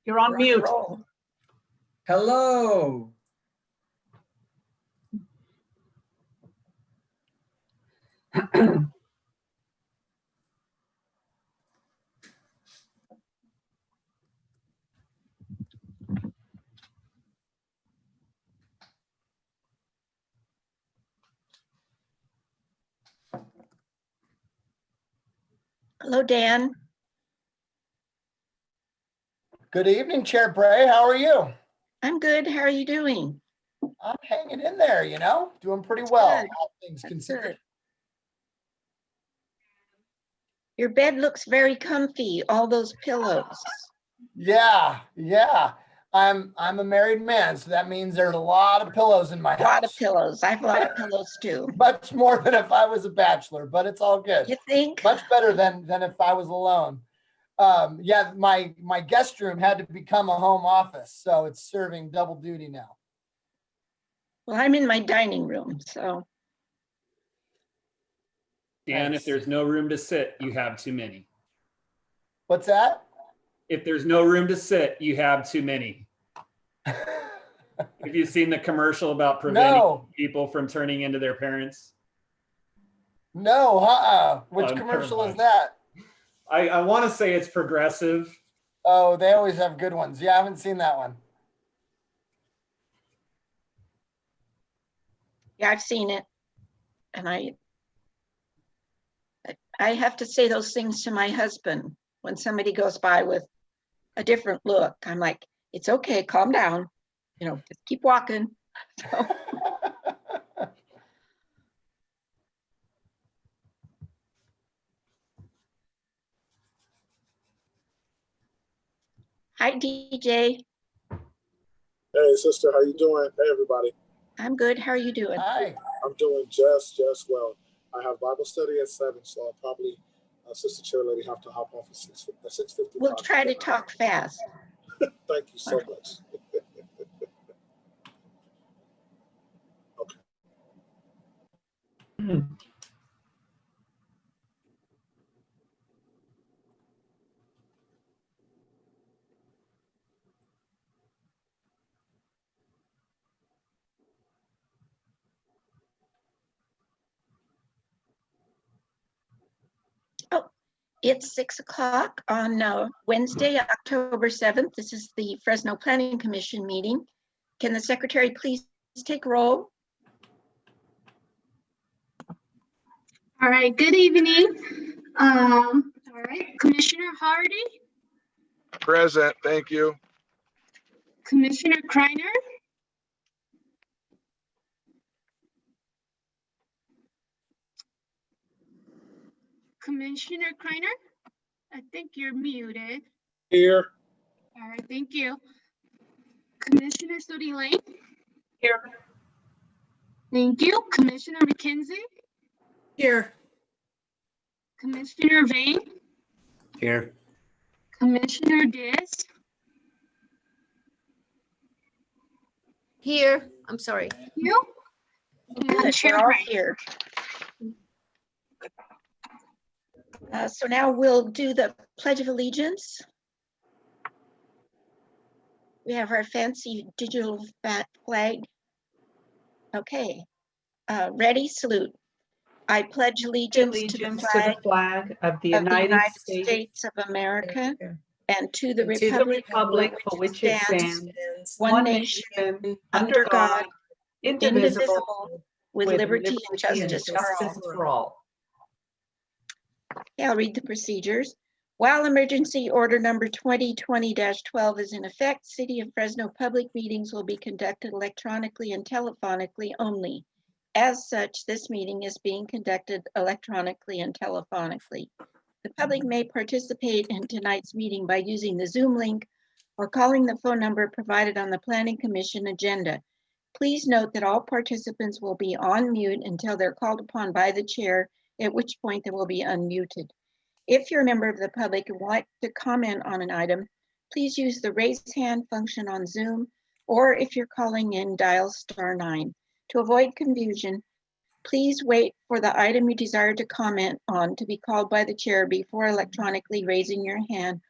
You're on mute. Hello. Hello, Dan. Good evening, Chair Bray. How are you? I'm good. How are you doing? I'm hanging in there, doing pretty well, Good. all things That's considered. good. Your bed looks very comfy, all those pillows. Yeah. I'm a married man, so that means there's a lot of pillows in my house. A lot of pillows. I have a lot of pillows too. Much more than if I was a bachelor, but it's all good. You think? Much better than if I was alone. Yeah, my guest room had to become a home office, so it's serving double duty now. Well, I'm in my dining room, so. Dan, Nice. if there's no room to sit, you have too many. What's that? If there's no room to sit, you have too many. Have you seen the commercial about preventing people from turning into their parents? No, which Oh, commercial never is mind. that? I want to say it's Progressive. Oh, they always have good ones. Yeah, I haven't seen that one. Yeah, I've seen it. And I have to say those things to my husband when somebody goes by with a different look. I'm like, it's okay, calm down. Just keep walking. So. Hi, DJ. Hey, sister, how you doing? Hey, everybody. I'm good. How are you doing? Hi. I'm doing just well. I have Bible study at 7, so I'll probably, Sister Chair Lady, have to hop on for 6:55. We'll try to talk fast. Thank you so much. Okay. It's 6 o'clock on Wednesday, October 7th. This is the Fresno Planning Commission meeting. Can the secretary please take roll? All right, good evening. All right, Commissioner Hardy, Present, thank you. Commissioner Kreiner, Commissioner Kreiner, I think you're muted. Here. All right, thank you. Commissioner Sodi Lane. Here. Thank you. Commissioner McKenzie. Here. Commissioner Vane. Here. Commissioner Diaz. Here, I'm sorry. Thank you. Good, Chair we're all Bray. here. So now we'll do the Pledge of Allegiance. We have our fancy digital flag. Okay, ready, salute. I pledge allegiance to the flag of the of the United United States States of America and to the and to the republic for which it stands, one nation, under God, indivisible, with liberty and justice for all. all. Okay, I'll read the procedures. While emergency order number 2020-12 is in effect, City of Fresno public meetings will be conducted electronically and telephonically only. As such, this meeting is being conducted electronically and telephonically. The public may participate in tonight's meeting by using the Zoom link or calling the phone number provided on the Planning Commission agenda. Please note that all participants will be on mute until they're called upon by the chair, at which point they will be unmuted. If you're a member of the public and would like to comment on an item, please use the raise hand function on Zoom, or if you're calling in, dial *9. To avoid confusion, please wait for the item you desire to comment on to be called by the chair before electronically raising your hand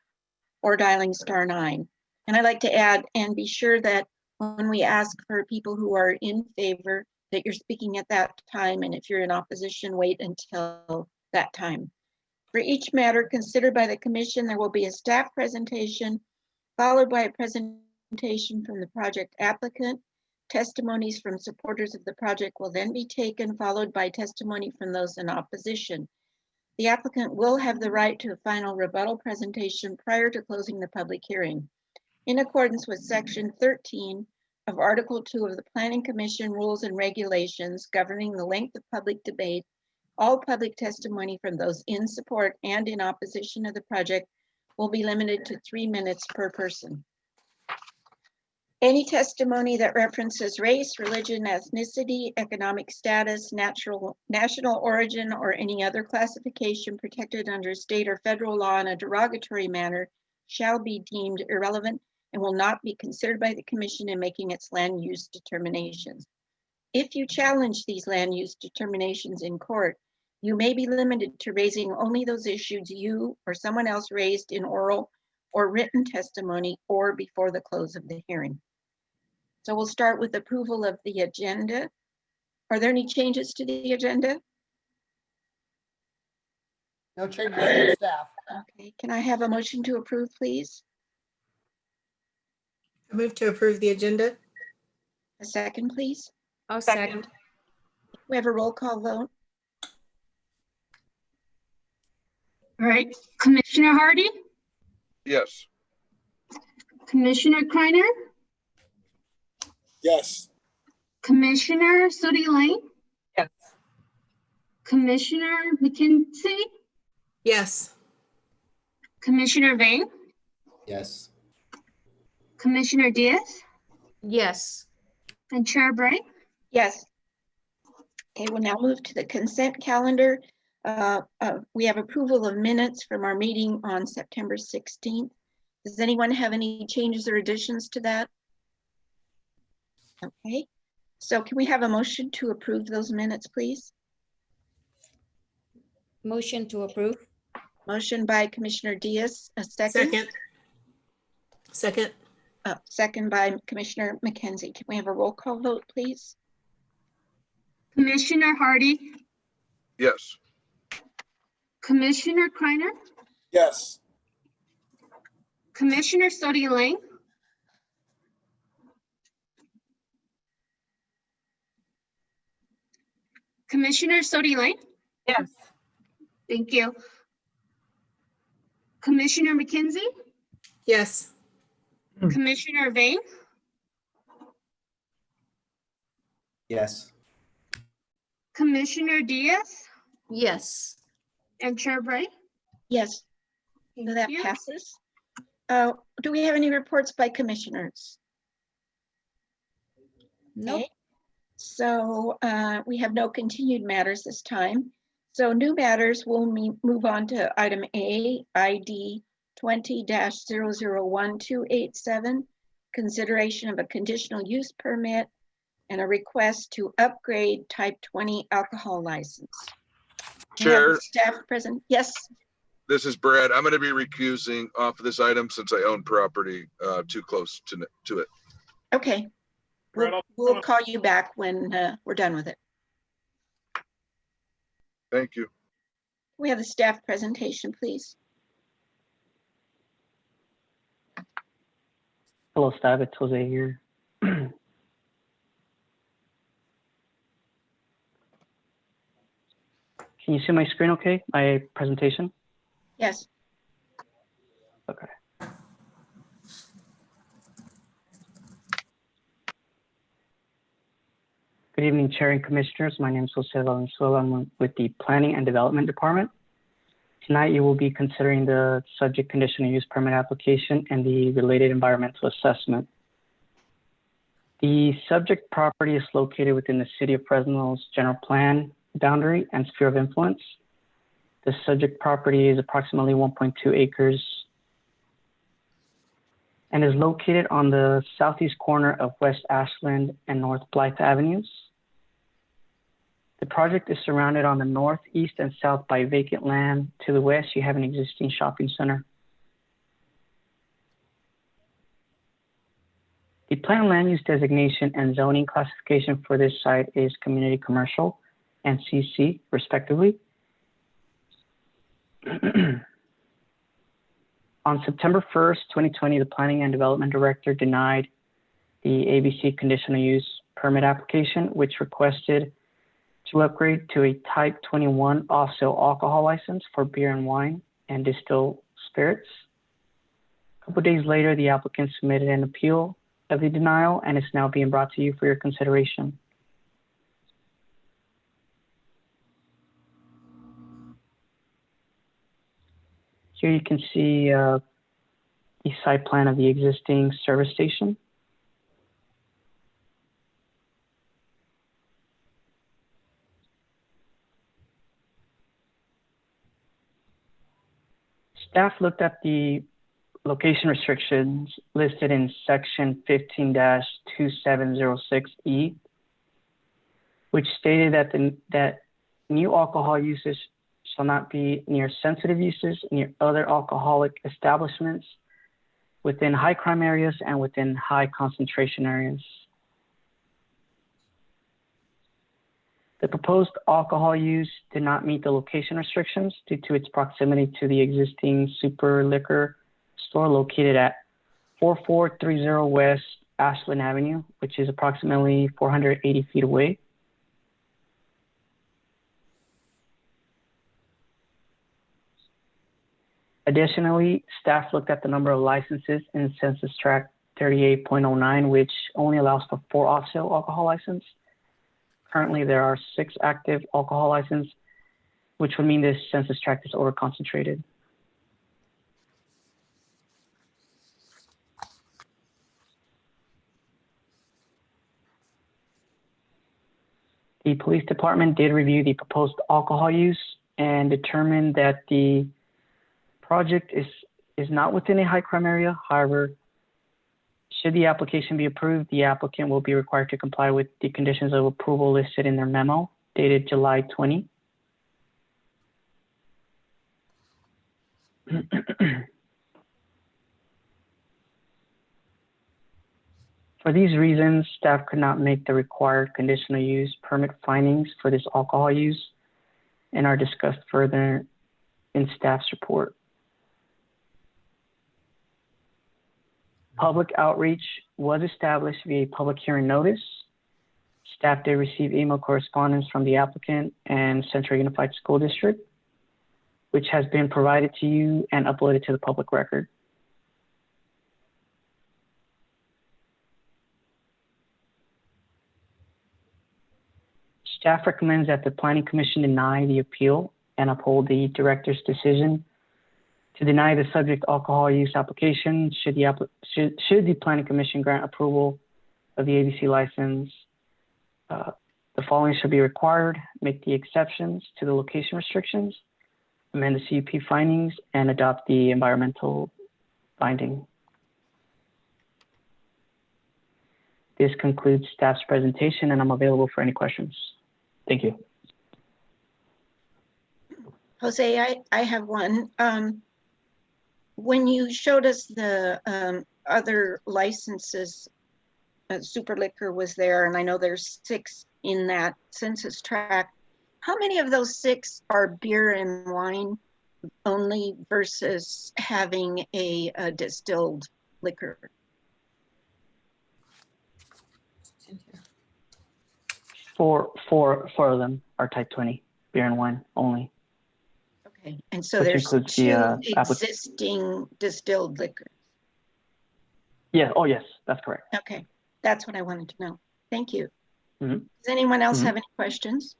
or dialing *9. And I'd like to add, and be sure that when we ask for people who are in favor, that you're speaking at that time, and if you're in opposition, wait until that time. For each matter considered by the commission, there will be a staff presentation, followed by a presentation from the project applicant. Testimonies from supporters of the project will then be taken, followed by testimony from those in opposition. The applicant will have the right to a final rebuttal presentation prior to closing the public hearing. In accordance with Section 13 of Article 2 of the Planning Commission Rules and Regulations governing the length of public debate, all public testimony from those in support and in opposition of the project will be limited to 3 minutes per person. Any testimony that references race, religion, ethnicity, economic status, national origin, or any other classification protected under state or federal law in a derogatory manner shall be deemed irrelevant and will not be considered by the commission in making its land use determinations. If you challenge these land use determinations in court, you may be limited to raising only those issues you or someone else raised in oral or written testimony or before the close of the hearing. So we'll start with approval of the agenda. Are there any changes to the agenda? No changes to staff. Okay, can I have a motion to approve, please? I move to approve the agenda. A second, please. I'll second. We have a roll call vote. All right, Commissioner Hardy, Yes. Commissioner Kreiner, Yes. Commissioner Sodi Lane, Yes. Commissioner McKenzie, Yes. Commissioner Vane, Yes. Commissioner Diaz, Yes. and Chair Bray. Yes. Okay, we'll now move to the consent calendar. We have approval of minutes from our meeting on September 16th. Does anyone have any changes or additions to that? Okay, so can we have a motion to approve those minutes, please? Motion to approve. Motion by Commissioner Diaz, a second. Second. Second by Commissioner McKenzie. Can we have a roll call vote, please? Commissioner Hardy, Yes. Commissioner Kreiner, Yes. Commissioner Sodi Lane, Commissioner Sodi Lane, Yes. thank you. Commissioner McKenzie, Yes. Commissioner Vane, Yes. Commissioner Diaz, Yes. and Chair Bray. Yes. So that you. passes. Do we have any reports by commissioners? Nope. Okay. So we have no continued matters this time. So new matters, we'll move on to item A, ID 20-001287, consideration of a conditional use permit and a request to upgrade type 20 alcohol license. We have Chair, the staff present. Yes. this is Brad. I'm going to be recusing off of this item since I own property too close to it. Okay. We'll call you back when we're done with it. Thank you. We have the staff presentation, please. Hello, staff. It's Jose here. Can you see my screen okay? My presentation? Yes. Okay. Good evening, Chair and Commissioners. My name is Jose Valenzuela. I'm with the Planning and Development Department. Tonight, you will be considering the subject conditional use permit application and the related environmental assessment. The subject property is located within the City of Fresno's general plan boundary and sphere of influence. The subject property is approximately 1.2 acres and is located on the southeast corner of West Ashland and North Blythe Avenues. The project is surrounded on the north, east, and south by vacant land. To the west, you have an existing shopping center. The planned land use designation and zoning classification for this site is community commercial and CC, respectively. On September 1st, 2020, the Planning and Development Director denied the ABC conditional use permit application, which requested to upgrade to a Type 21 off-sale alcohol license for beer and wine and distilled spirits. A couple days later, the applicant submitted an appeal of the denial and is now being brought to you for your consideration. Here you can see the site plan of the existing service station. Staff looked at the location restrictions listed in section 15-2706E, which stated that new alcohol uses shall not be near sensitive uses, near other alcoholic establishments, within high crime areas, and within high concentration areas. The proposed alcohol use did not meet the location restrictions due to its proximity to the existing super liquor store located at 4430 West Ashland Avenue, which is approximately 480 feet away. Additionally, staff looked at the number of licenses in Census Tract 38.09, which only allows for 4 off-sale alcohol licenses. Currently, there are 6 active alcohol licenses, which would mean this census tract is over-concentrated. The police department did review the proposed alcohol use and determined that the project is not within a high crime area. However, should the application be approved, the applicant will be required to comply with the conditions of approval listed in their memo dated July 20. For these reasons, staff could not make the required conditional use permit findings for this alcohol use and are discussed further in staff's report. Public outreach was established via public hearing notice. Staff did receive email correspondence from the applicant and Central Unified School District, which has been provided to you and uploaded to the public record. Staff recommends that the Planning Commission deny the appeal and uphold the director's decision to deny the subject alcohol use application. Should the Planning Commission grant approval of the ABC license, the following should be required: make the exceptions to the location restrictions, amend the CUP findings, and adopt the environmental finding. This concludes staff's presentation, and I'm available for any questions. Thank you. Jose, I have one. When you showed us the other licenses, super liquor was there, and I know there's 6 in that census tract. How many of those 6 are beer and wine only versus having a distilled liquor? Four of them are type 20, beer and wine only. Okay, and so Which there's includes 2 the, existing distilled liquors. Yeah, oh yes, that's correct. Okay, that's what I wanted to know. Thank you. Mm-hmm. Does anyone else have any questions?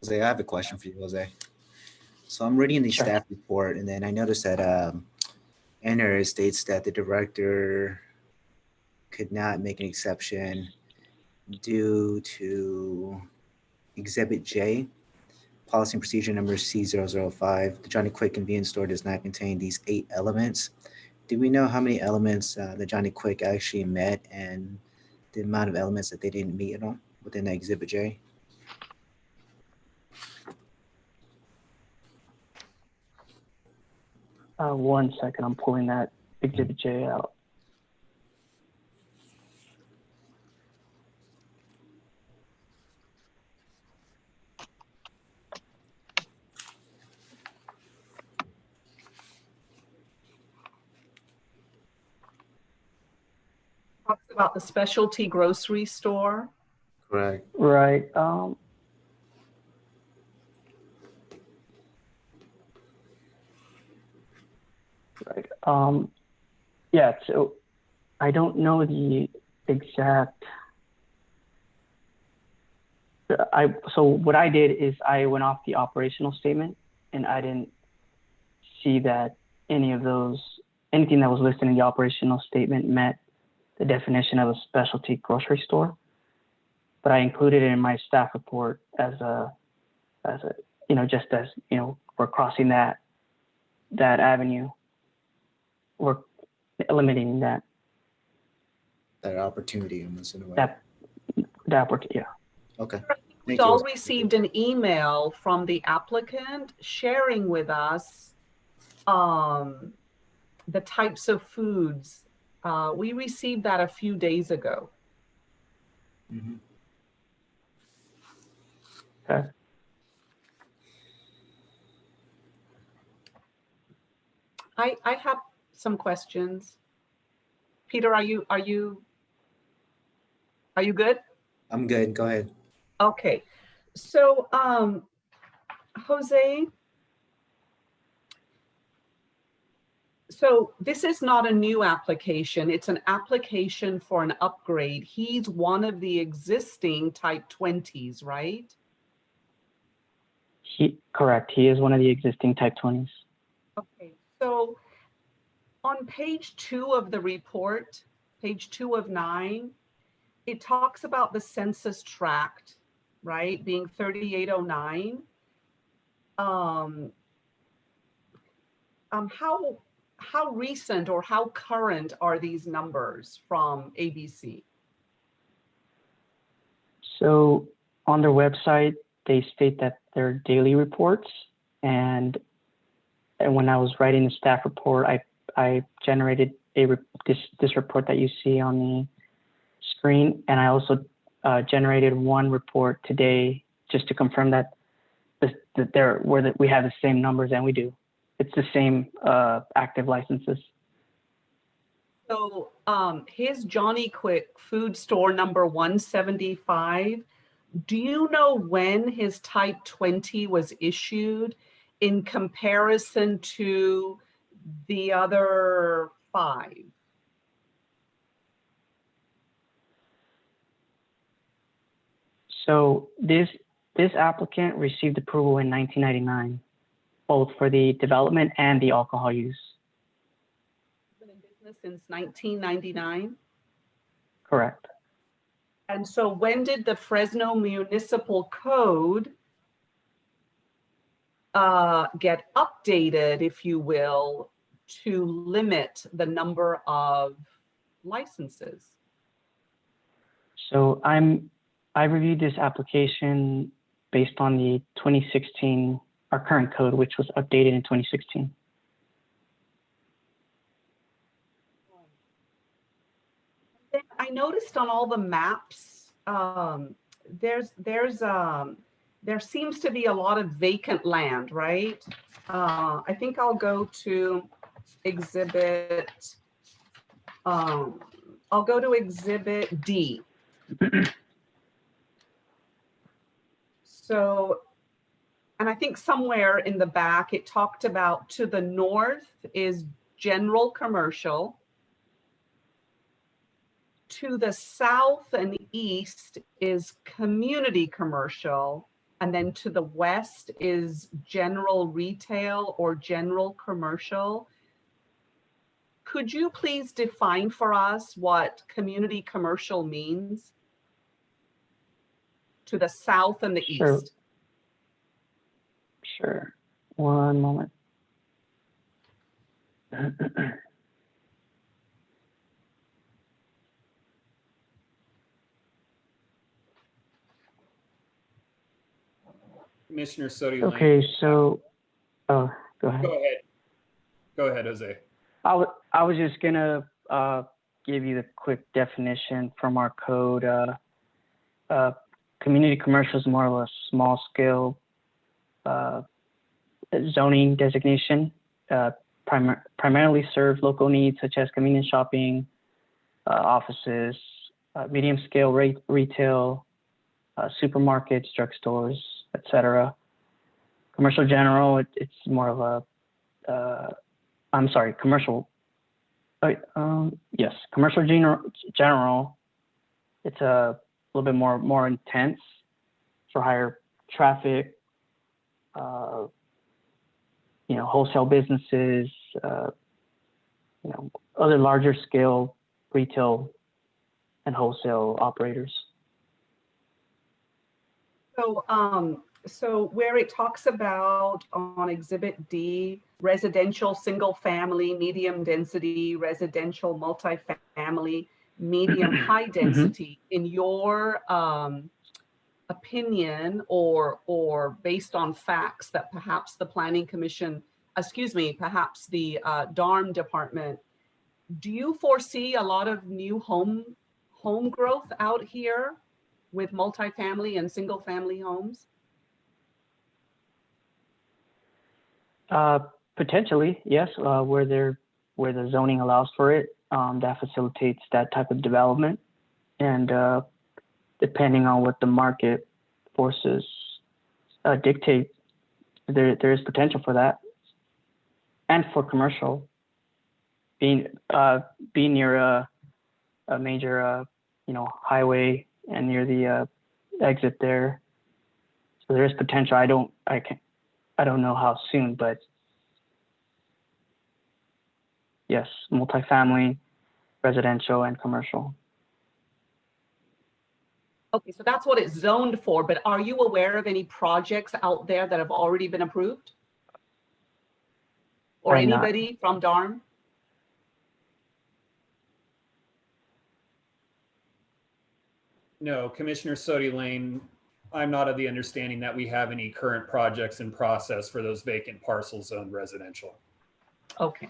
Jose, I have a question for you, Jose. So I'm reading the staff report, and then I noticed that in there it states that the director could not make an exception due to Exhibit J, policy and procedure number C005. The Johnny Quick convenience store does not contain these 8 elements. Do we know how many elements the Johnny Quick actually met and the amount of elements that they didn't meet at all within the Exhibit J? One second, I'm pulling that Exhibit J out. Talks about the specialty grocery store. Correct. Right. Right. Yeah, so I don't know the exact. So what I did is I went off the operational statement, and I didn't see that anything that was listed in the operational statement met the definition of a specialty grocery store. But I included it in my staff report as a, just as, we're crossing that avenue. We're eliminating that. That opportunity almost in a way. That opportunity, yeah. Okay. We Thank you. all received an email from the applicant sharing with us the types of foods. We received that a few days ago. Mhm. Okay. I have some questions. Peter, are you good? I'm good. Go ahead. Okay. So, Jose, so this is not a new application. It's an application for an upgrade. He's one of the existing type 20s, right? Correct. He is one of the existing type 20s. Okay. So on page 2 of the report, page 2 of 9, it talks about the census tract, right, being 3809. How recent or how current are these numbers from ABC? So on their website, they state that they're daily reports, and when I was writing the staff report, I generated this report that you see on the screen, and I also generated one report today just to confirm that we have the same numbers, and we do. It's the same active licenses. So his Johnny Quick food store number 175, do you know when his type 20 was issued in comparison to the other 5? So this applicant received approval in 1999, both for the development and the alcohol use. Been in business since 1999? Correct. And so when did the Fresno Municipal Code get updated, if you will, to limit the number of licenses? So I reviewed this application based on the 2016, our current code, which was updated in 2016. I noticed on all the maps, there seems to be a lot of vacant land, right? I think I'll go to exhibit, D. So, and I think somewhere in the back, it talked about to the north is general commercial. To the south and east is community commercial. And then to the west is general retail or general commercial. Could you please define for us what community commercial means? To the south and the east. Sure. One moment. Commissioner Sodi. Okay, so, go ahead. Go ahead, Jose. I was just gonna give you the quick definition from our code. Community commercial is more of a small scale zoning designation. Primarily serve local needs such as convenience shopping, offices, medium scale retail, supermarkets, drugstores, etc. Commercial general, it's more of a, I'm sorry, commercial. Yes, commercial general. It's a little bit more intense for higher traffic. Wholesale businesses. Other larger scale retail and wholesale operators. So where it talks about on Exhibit D, residential single family, medium density, residential multifamily, medium high density, in your opinion or based on facts that perhaps the Planning Commission, perhaps the DARM department, do you foresee a lot of new home growth out here with multifamily and single family homes? Potentially, yes. Where the zoning allows for it, that facilitates that type of development, and depending on what the market forces dictate, there is potential for that, and for commercial. Being near a major highway and near the exit there, so there is potential. I don't know how soon, but yes, multifamily, residential, and commercial. Okay, so that's what it's zoned for, but are you aware of any projects out there that have already been approved? Or anybody from DARM? No, Commissioner Sodi Lane, I'm not of the understanding that we have any current projects in process for those vacant parcels zoned residential. Okay.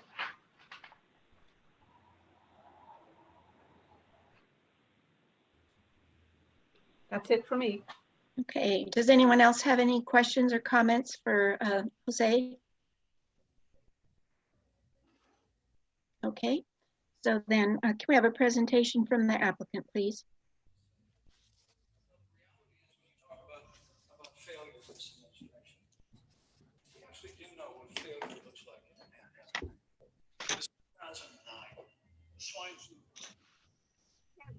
That's it for me. Okay, does anyone else have any questions or comments for Jose? Okay, so then can we have a presentation from the applicant, please?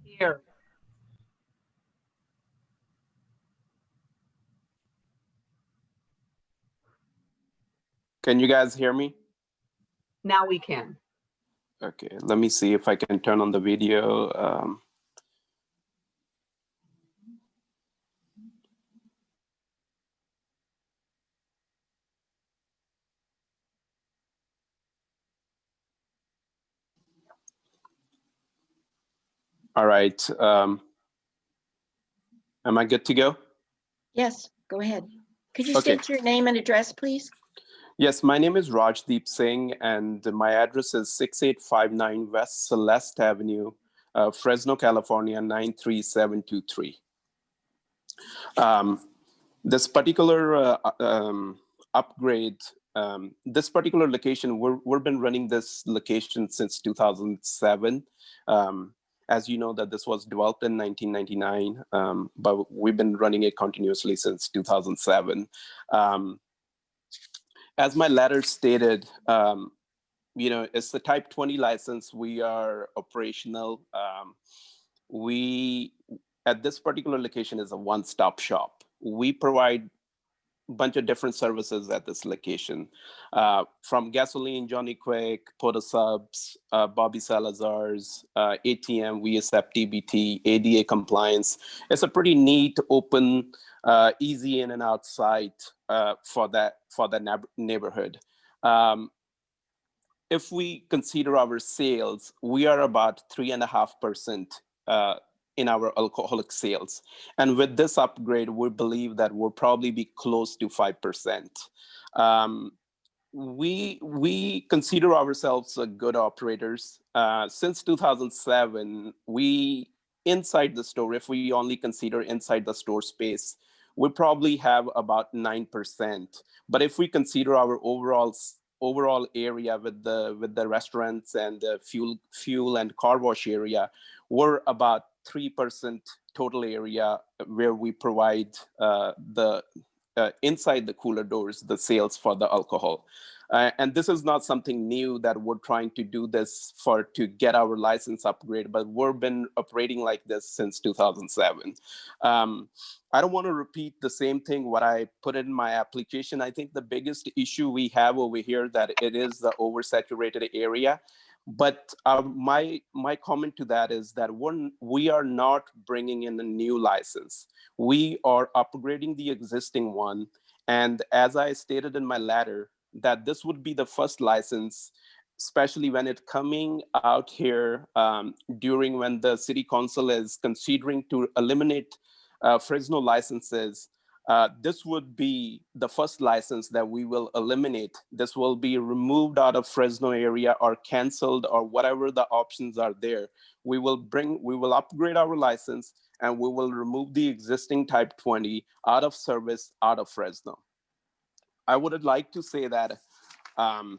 Here. Can you guys hear me? Now we can. Okay, let me see if I can turn on the video. All right. Am I good to go? Yes, go ahead. Could you Okay. state your name and address, please? Yes, my name is Rajdeep Singh, and my address is 6859 West Celeste Avenue, Fresno, California, 93723. This particular upgrade, this particular location, we've been running this location since 2007. As you know, that this was developed in 1999, but we've been running it continuously since 2007. As my letter stated, it's the type 20 license. We are operational. We, at this particular location, is a one-stop shop. We provide a bunch of different services at this location, from gasoline, Johnny Quick, Poda Subs, Bobby Salazar's, ATM, we accept TBT, ADA compliance. It's a pretty neat, open, easy in and out site for that neighborhood. If we consider our sales, we are about 3.5% in our alcoholic sales. And with this upgrade, we believe that we'll probably be close to 5%. We consider ourselves good operators. Since 2007, inside the store, if we only consider inside the store space, we probably have about 9%. But if we consider our overall overall area with the restaurants and the fuel and car wash area, we're about 3% total area where we provide the inside the cooler doors, the sales for the alcohol. And this is not something new that we're trying to do this to get our license upgrade, but we've been operating like this since 2007. I don't want to repeat the same thing what I put in my application. I think the biggest issue we have over here that it is the oversaturated area. But my comment to that is that we are not bringing in a new license. We are upgrading the existing one. And as I stated in my letter, that this would be the first license, especially when it coming out here during when the city council is considering to eliminate Fresno licenses. This would be the first license that we will eliminate. This will be removed out of Fresno area or canceled or whatever the options are there. We will upgrade our license and we will remove the existing type 20 out of service out of Fresno. I would like to say that, I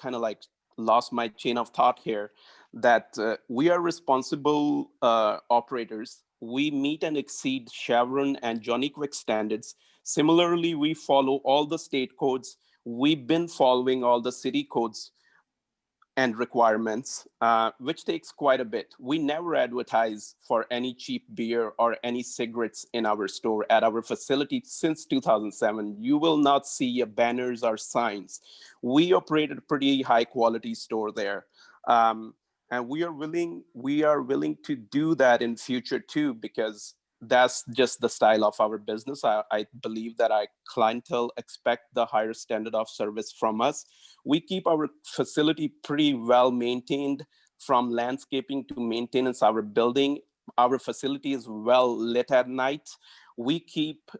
kind of like lost my chain of thought here, that we are responsible operators. We meet and exceed Chevron and Johnny Quick standards. Similarly, we follow all the state codes. We've been following all the city codes and requirements, which takes quite a bit. We never advertise for any cheap beer or any cigarettes in our store at our facility since 2007. You will not see banners or signs. We operate a pretty high quality store there. And we are willing to do that in future too, because that's just the style of our business. I believe that our clientele expect the higher standard of service from us. We keep our facility pretty well maintained, from landscaping to maintenance. Our building, our facility is well lit at night. We keep,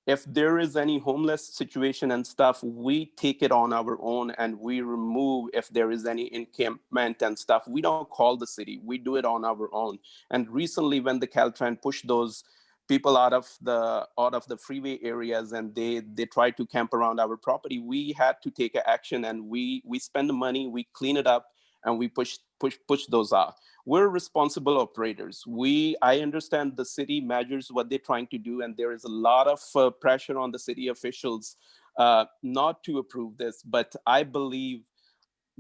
if there is any homeless situation and stuff, we take it on our own and we remove if there is any encampment and stuff. We don't call the city, we do it on our own. And recently when the Caltrans pushed those people out of the freeway areas and they tried to camp around our property, we had to take action and we spend the money, we clean it up, and we push those out. We're responsible operators. I understand the city measures what they're trying to do, and there is a lot of pressure on the city officials not to approve this. But I believe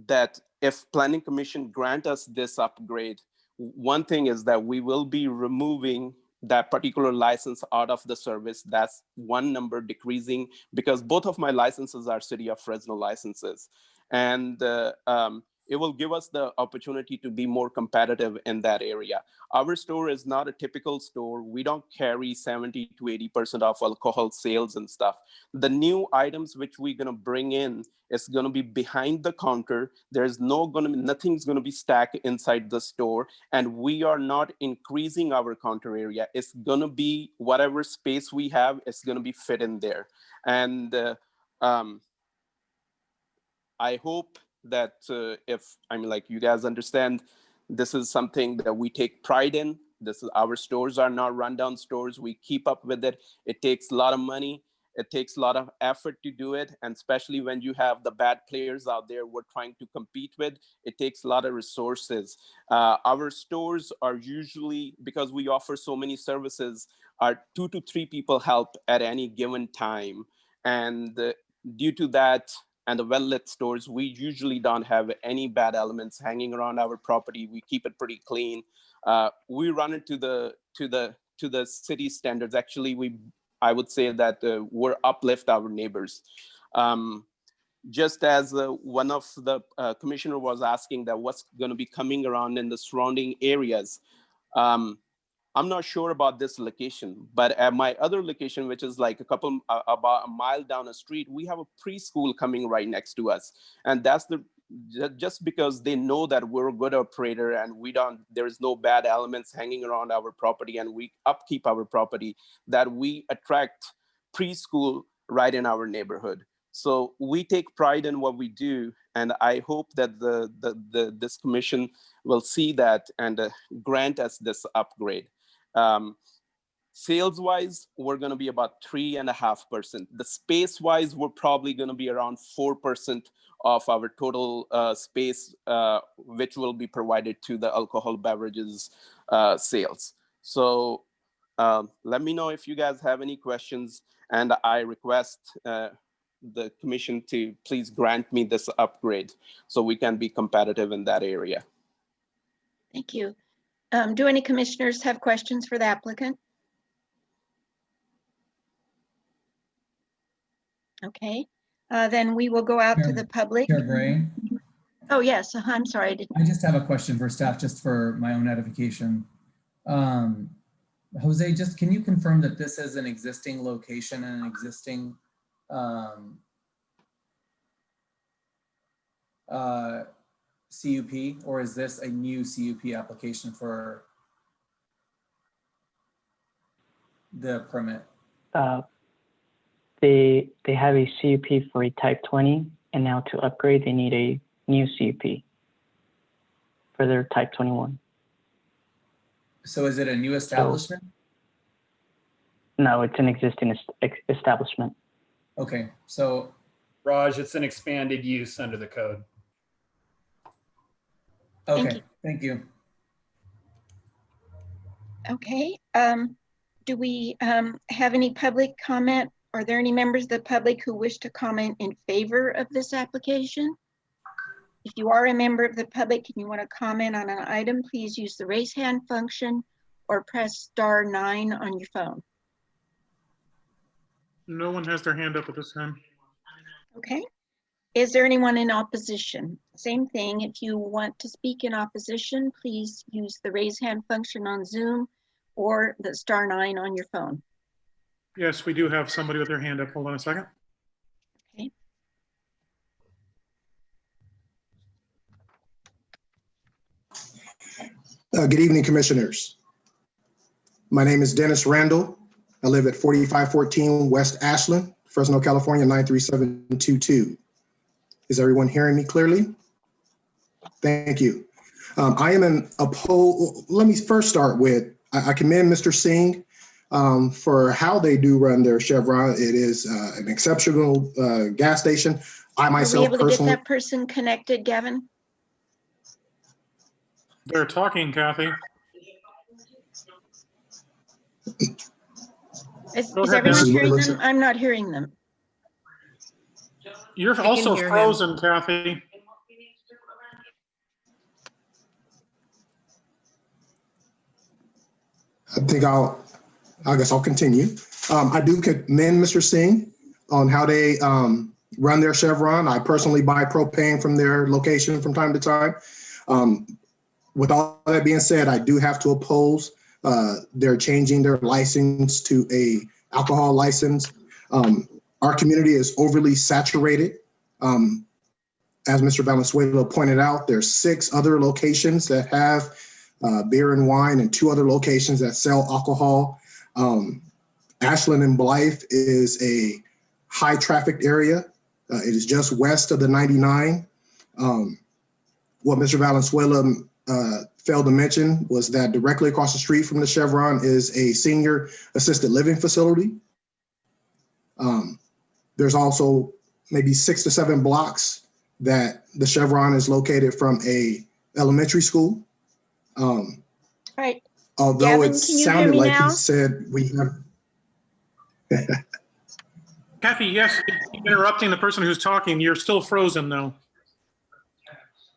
that if Planning Commission grant us this upgrade, one thing is that we will be removing that particular license out of the service. That's one number decreasing, because both of my licenses are City of Fresno licenses. And it will give us the opportunity to be more competitive in that area. Our store is not a typical store. We don't carry 70 to 80% of alcohol sales and stuff. The new items which we're gonna bring in is gonna be behind the counter. Nothing's gonna be stacked inside the store, and we are not increasing our counter area. It's gonna be whatever space we have, it's gonna be fit in there. And I hope that you guys understand, this is something that we take pride in. Our stores are not rundown stores. We keep up with it. It takes a lot of money. It takes a lot of effort to do it. And especially when you have the bad players out there we're trying to compete with, it takes a lot of resources. Our stores are usually, because we offer so many services, are 2 to 3 people help at any given time. And due to that, and the well-lit stores, we usually don't have any bad elements hanging around our property. We keep it pretty clean. We run it to the city standards. Actually, I would say that we're uplift our neighbors. Just as one of the commissioner was asking that what's going to be coming around in the surrounding areas. I'm not sure about this location, but at my other location, which is like about a mile down the street, we have a preschool coming right next to us. And that's just because they know that we're a good operator and there's no bad elements hanging around our property, and we upkeep our property, that we attract preschool right in our neighborhood. So we take pride in what we do, and I hope that this commission will see that and grant us this upgrade. Sales wise, we're going to be about 3.5%. The space wise, we're probably going to be around 4% of our total space, which will be provided to the alcohol beverages sales. So let me know if you guys have any questions, and I request the commission to please grant me this upgrade so we can be competitive in that area. Thank you. Do any commissioners have questions for the applicant? Okay, then we will go out to the public. Chair Bray, Oh, yes, I'm sorry. I just have a question for staff, just for my own edification. Jose, just can you confirm that this is an existing location and an existing CUP, or is this a new CUP application for the permit? They have a CUP for a type 20, and now to upgrade, they need a new CUP for their type 21. So is it a new establishment? No, it's an existing establishment. Okay, so Raj, it's an expanded use under the code. okay, thank you. Okay, do we have any public comment? Are there any members of the public who wish to comment in favor of this application? If you are a member of the public and you want to comment on an item, please use the raise hand function or press *9 on your phone. No one has their hand up at this time. Okay. Is there anyone in opposition? Same thing. If you want to speak in opposition, please use the raise hand function on Zoom or the *9 on your phone. Yes, we do have somebody with their hand up. Hold on a second. Okay. Good evening, commissioners. My name is Dennis Randall. I live at 4514 West Ashland, Fresno, California, 93722. Is everyone hearing me clearly? Thank you. I am an opposed. Let me first start with, I commend Mr. Singh for how they do run their Chevron. It is an exceptional gas station. I myself Are we able to get personally. that person connected, Gavin? They're talking, Kathy. Is Go ahead, everyone Dennis. hearing them? I'm not hearing them. You're I also can hear him. frozen, Kathy. I guess I'll continue. I do commend Mr. Singh on how they run their Chevron. I personally buy propane from their location from time to time. With all that being said, I do have to oppose their changing their license to a alcohol license. Our community is overly saturated. As Mr. Valenzuela pointed out, there's 6 other locations that have beer and wine and 2 other locations that sell alcohol. Ashland and Blythe is a high trafficked area. It is just west of the 99. What Mr. Valenzuela failed to mention was that directly across the street from the Chevron is a senior assisted living facility. There's also maybe 6 to 7 blocks that the Chevron is located from a elementary school. Right. Although Gavin, it can you hear sounded me like now? he said we have. Kathy, yes, interrupting the person who's talking. You're still frozen, though.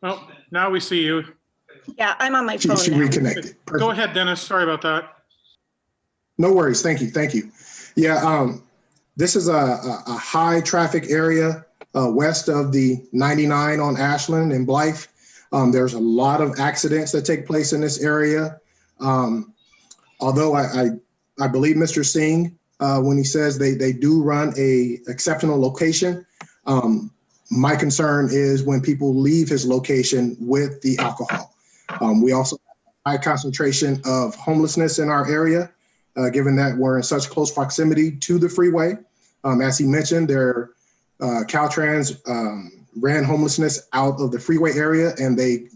Oh, now we see you. Yeah, I'm on my phone She now. reconnected. Go Perfect. ahead, Dennis. Sorry about that. No worries. Thank you. Thank you. Yeah, this is a high traffic area west of the 99 on Ashland and Blythe. There's a lot of accidents that take place in this area. Although I believe Mr. Singh when he says they do run a exceptional location. My concern is when people leave his location with the alcohol. We also have a high concentration of homelessness in our area, given that we're in such close proximity to the freeway. As he mentioned, Caltrans ran homelessness out of the freeway area and they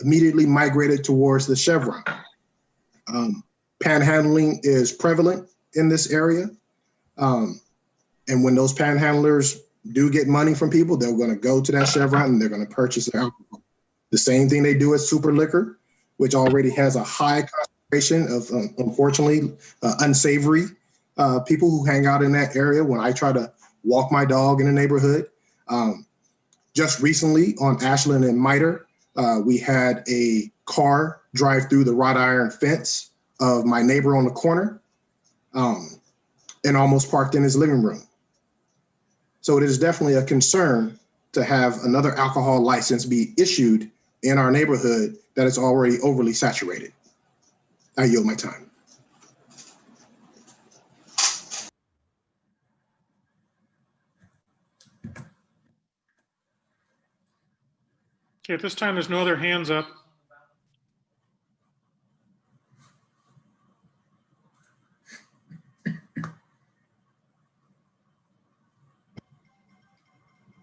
immediately migrated towards the Chevron. panhandling is prevalent in this area. And when those panhandlers do get money from people, they're going to go to that Chevron and they're going to purchase their alcohol. The same thing they do at Super Liquor, which already has a high concentration of, unfortunately, unsavory people who hang out in that area when I try to walk my dog in the neighborhood. Just recently on Ashland and Miter, we had a car drive through the wrought iron fence of my neighbor on the corner and almost parked in his living room. So it is definitely a concern to have another alcohol license be issued in our neighborhood that is already overly saturated. I yield my time. Okay, at this time, there's no other hands up.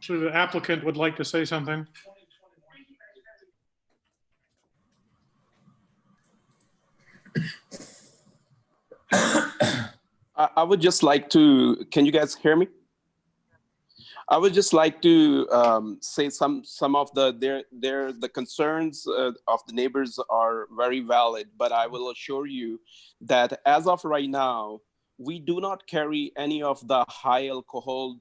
So the applicant would like to say something. I would just like to, can you guys hear me? I would just like to say some of the concerns of the neighbors are very valid, but I will assure you that as of right now, we do not carry any of the high alcohol,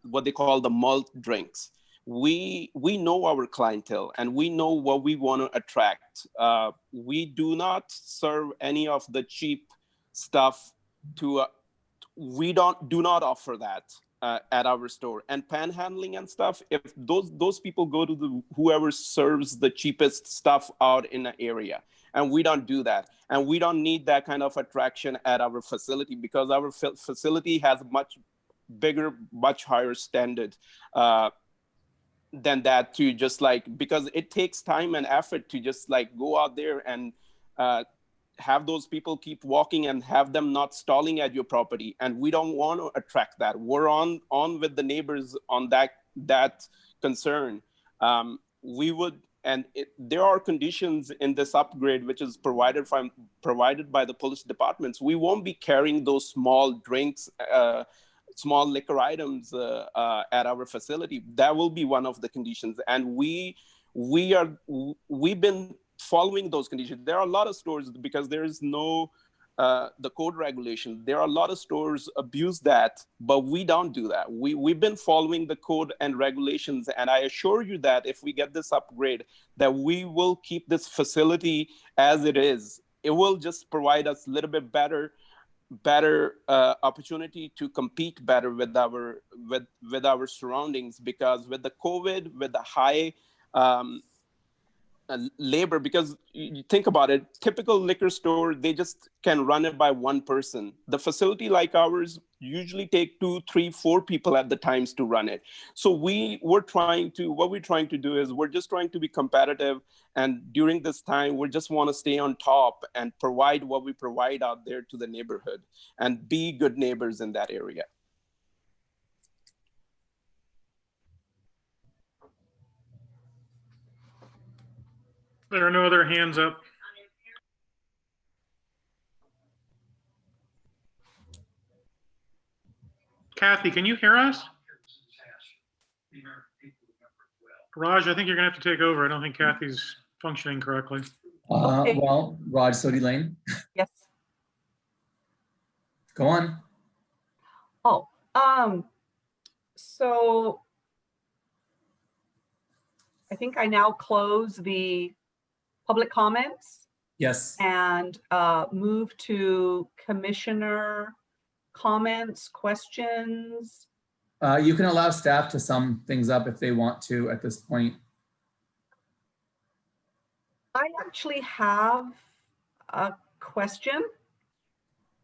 what they call the malt drinks. We know our clientele and we know what we want to attract. We do not serve any of the cheap stuff to, we do not offer that. At our store. And panhandling and stuff, if those people go to whoever serves the cheapest stuff out in an area, and we don't do that, and we don't need that kind of attraction at our facility because our facility has much bigger, much higher standard than that, to just like, because it takes time and effort to just like go out there and have those people keep walking and have them not stalling at your property. And we don't want to attract that. We're on with the neighbors on that concern. We would, and there are conditions in this upgrade which is provided by the police departments. We won't be carrying those small drinks, small liquor items at our facility. That will be one of the conditions. And we've been following those conditions. There are a lot of stores, because there is no the code regulation. There are a lot of stores abuse that, but we don't do that. We've been following the code and regulations, and I assure you that if we get this upgrade, that we will keep this facility as it is. It will just provide us a little bit better opportunity to compete better with our surroundings, because with the COVID, with the high labor, because you think about it, typical liquor store, they just can run it by one person. The facility like ours usually take 2, 3, 4 people at the times to run it. So what we're trying to do is we're just trying to be competitive, and during this time we just want to stay on top and provide what we provide out there to the neighborhood and be good neighbors in that area. There are no other hands up. Kathy, can you hear us? Raj, I think you're gonna have to take over. I don't think Kathy's functioning correctly. Okay. Well, Raj Sodhi Lane, Yes. go on. Oh, so I think I now close the public comments Yes. and move to commissioner comments, questions. You can allow staff to sum things up if they want to at this point. I actually have a question,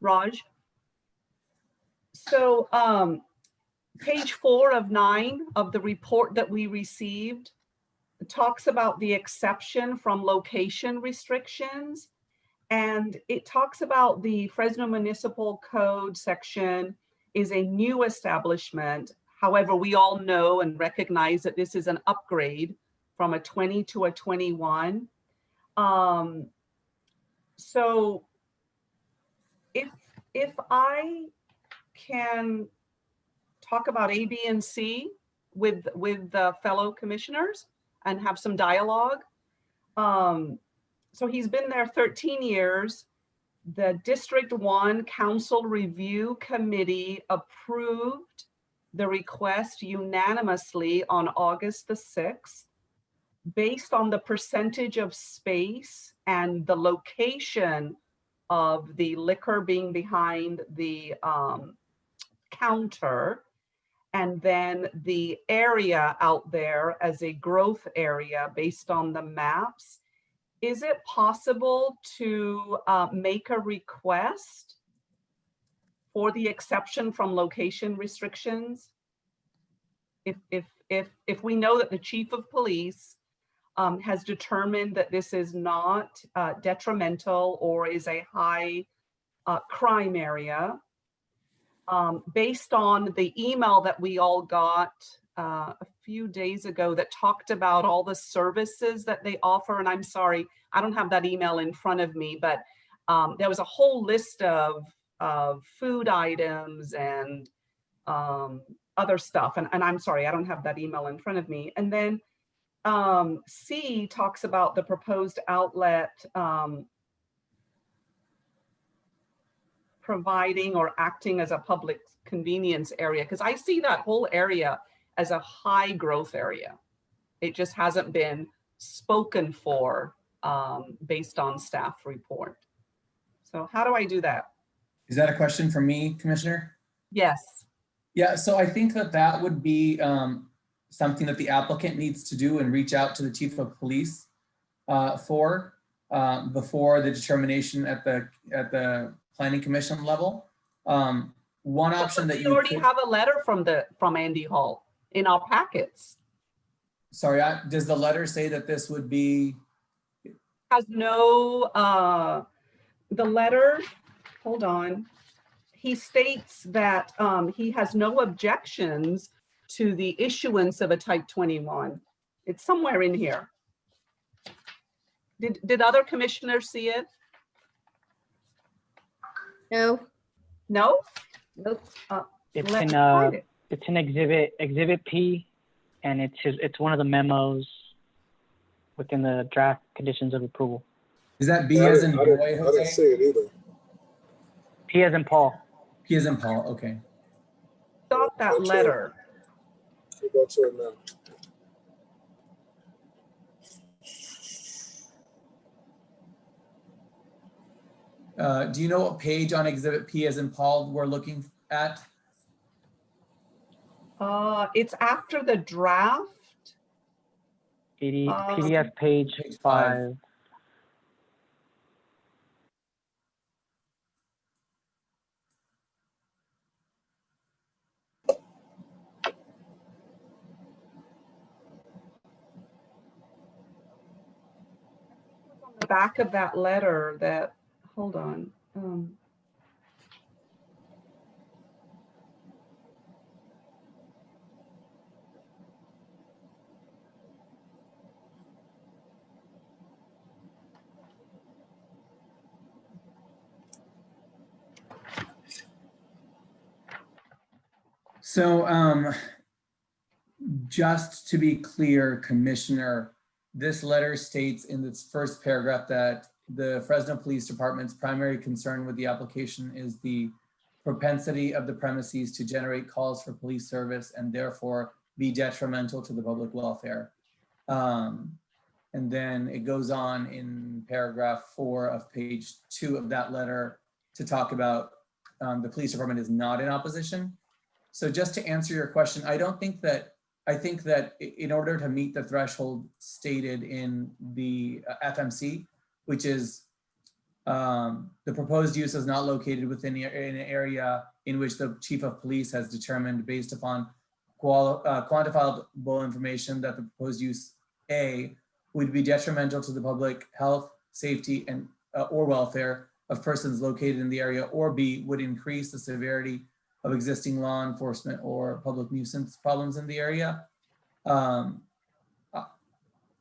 Raj. So page 4 of 9 of the report that we received talks about the exception from location restrictions. And it talks about the Fresno Municipal Code section is a new establishment. However, we all know and recognize that this is an upgrade from a 20 to a 21. So if I can talk about A, B, and C with the fellow commissioners and have some dialogue. So he's been there 13 years. The District 1 Council Review Committee approved the request unanimously on August the 6th, based on the percentage of space and the location of the liquor being behind the counter, and then the area out there as a growth area based on the maps. Is it possible to make a request for the exception from location restrictions? If we know that the chief of police has determined that this is not detrimental or is a high crime area, based on the email that we all got a few days ago that talked about all the services that they offer. And I'm sorry, I don't have that email in front of me, but there was a whole list of food items and other stuff. And I'm sorry, I don't have that email in front of me. And then C talks about the proposed outlet providing or acting as a public convenience area, because I see that whole area as a high growth area. It just hasn't been spoken for based on staff report. So how do I do that? Is that a question for me, Commissioner? Yes. Yeah, so I think that that would be something that the applicant needs to do and reach out to the chief of police for before the determination at the planning commission level. One option that you already have a letter from Andy Hall in our packets. Sorry, does the letter say that this would be? Has no, the letter, hold on. He states that he has no objections to the issuance of a type 21. It's somewhere in here. Did other commissioners see it? No. No? Nope. It's in exhibit P, and it's one of the memos within the draft conditions of approval. Is that B as in boy, I didn't see it either. P as in Paul. P as in Paul, okay. Got that letter. We go to it now. Do you know what page on exhibit P as in Paul we're looking at? It's after the draft. PDF page 5. The back of that letter that, hold on. So just to be clear, Commissioner, this letter states in its first paragraph that the Fresno Police Department's primary concern with the application is the propensity of the premises to generate calls for police service and therefore be detrimental to the public welfare. And then it goes on in paragraph 4 of page 2 of that letter to talk about the police department is not in opposition. So just to answer your question, I think that in order to meet the threshold stated in the FMC, which is the proposed use is not located within an area in which the chief of police has determined based upon quantifiable information that the proposed use A would be detrimental to the public health, safety, and or welfare of persons located in the area, or B would increase the severity of existing law enforcement or public nuisance problems in the area.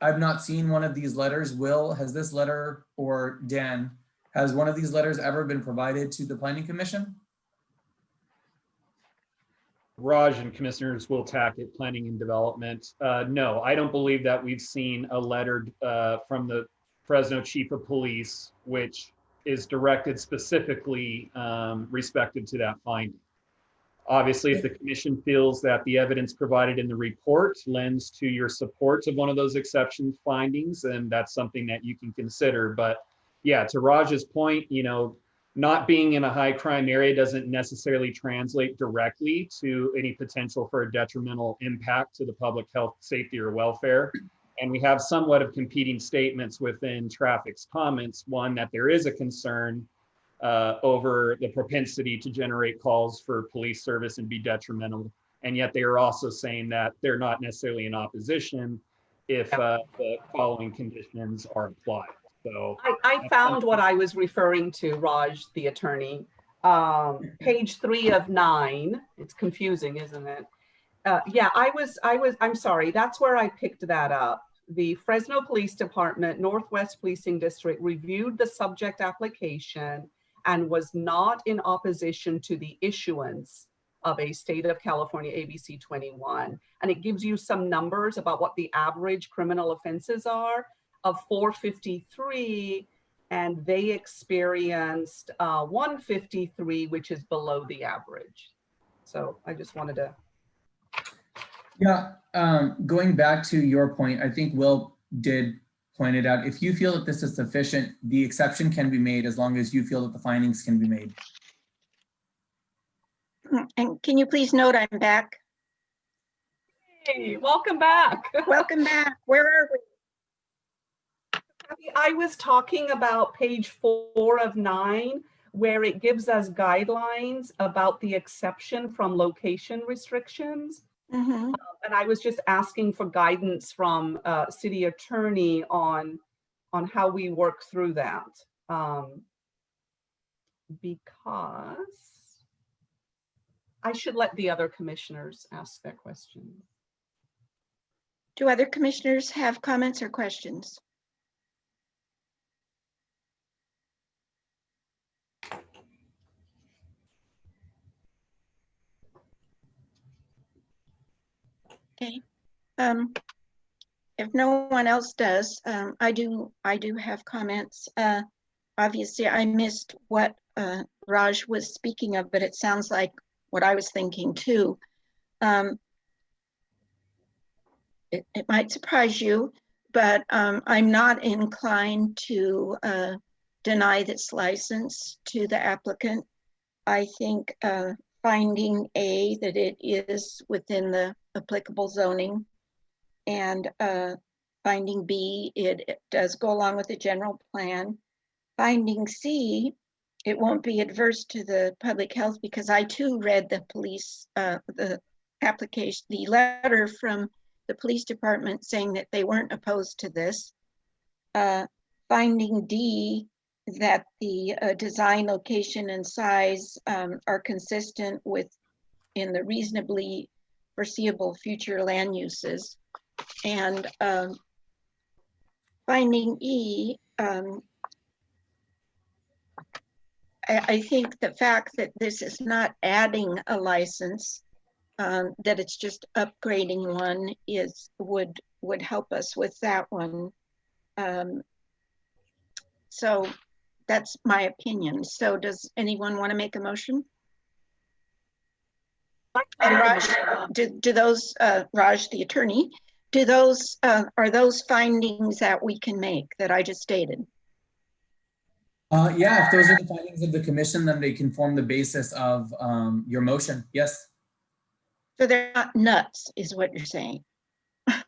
I've not seen one of these letters. Will, has this letter, or Dan, Has one of these letters ever been provided to the Planning Commission? Raj and Commissioners will Tackett, Planning and Development. No, I don't believe that we've seen a letter from the Fresno Chief of Police, which is directed specifically respective to that finding. Obviously, if the commission feels that the evidence provided in the report lends to your support of one of those exception findings, then that's something that you can consider. But yeah, to Raj's point, you know, not being in a high crime area doesn't necessarily translate directly to any potential for a detrimental impact to the public health, safety, or welfare. And we have somewhat of competing statements within traffic's comments. One, that there is a concern over the propensity to generate calls for police service and be detrimental. And yet they are also saying that they're not necessarily in opposition if the following conditions are applied. So I found what I was referring to, Raj, the attorney. Page 3 of 9. It's confusing, isn't it? Yeah, I'm sorry. That's where I picked that up. The Fresno Police Department, Northwest Policing District reviewed the subject application and was not in opposition to the issuance of a state of California ABC 21. And it gives you some numbers about what the average criminal offenses are of 453, and they experienced 153, which is below the average. So I just wanted to. Yeah, going back to your point, I think Will did point it out. If you feel that this is sufficient, the exception can be made as long as you feel that the findings can be made. And can you please note I'm back? Hey, welcome back. Welcome back. Where are we? I was talking about page 4 of 9, where it gives us guidelines about the exception from location restrictions. Mm-hmm. And I was just asking for guidance from city attorney on how we work through that. Because I should let the other commissioners ask their questions. Do other commissioners have comments or questions? Okay. If no one else does, I do have comments. Obviously, I missed what Raj was speaking of, but it sounds like what I was thinking too. It might surprise you, but I'm not inclined to deny this license to the applicant. I think finding A, that it is within the applicable zoning, and finding B, it does go along with the general plan. Finding C, it won't be adverse to the public health, because I too read the police, the application, the letter from the police department saying that they weren't opposed to this. Finding D, that the design, location, and size are consistent with in the reasonably foreseeable future land uses. And finding E, I think the fact that this is not adding a license, that it's just upgrading one would help us with that one. So that's my opinion. So does anyone want to make a motion? And Raj, do those, Raj, the attorney, do those, are those findings that we can make that I just stated? Yeah, if those are the findings of the commission, then they can form the basis of your motion. Yes. So they're not nuts, is what you're saying.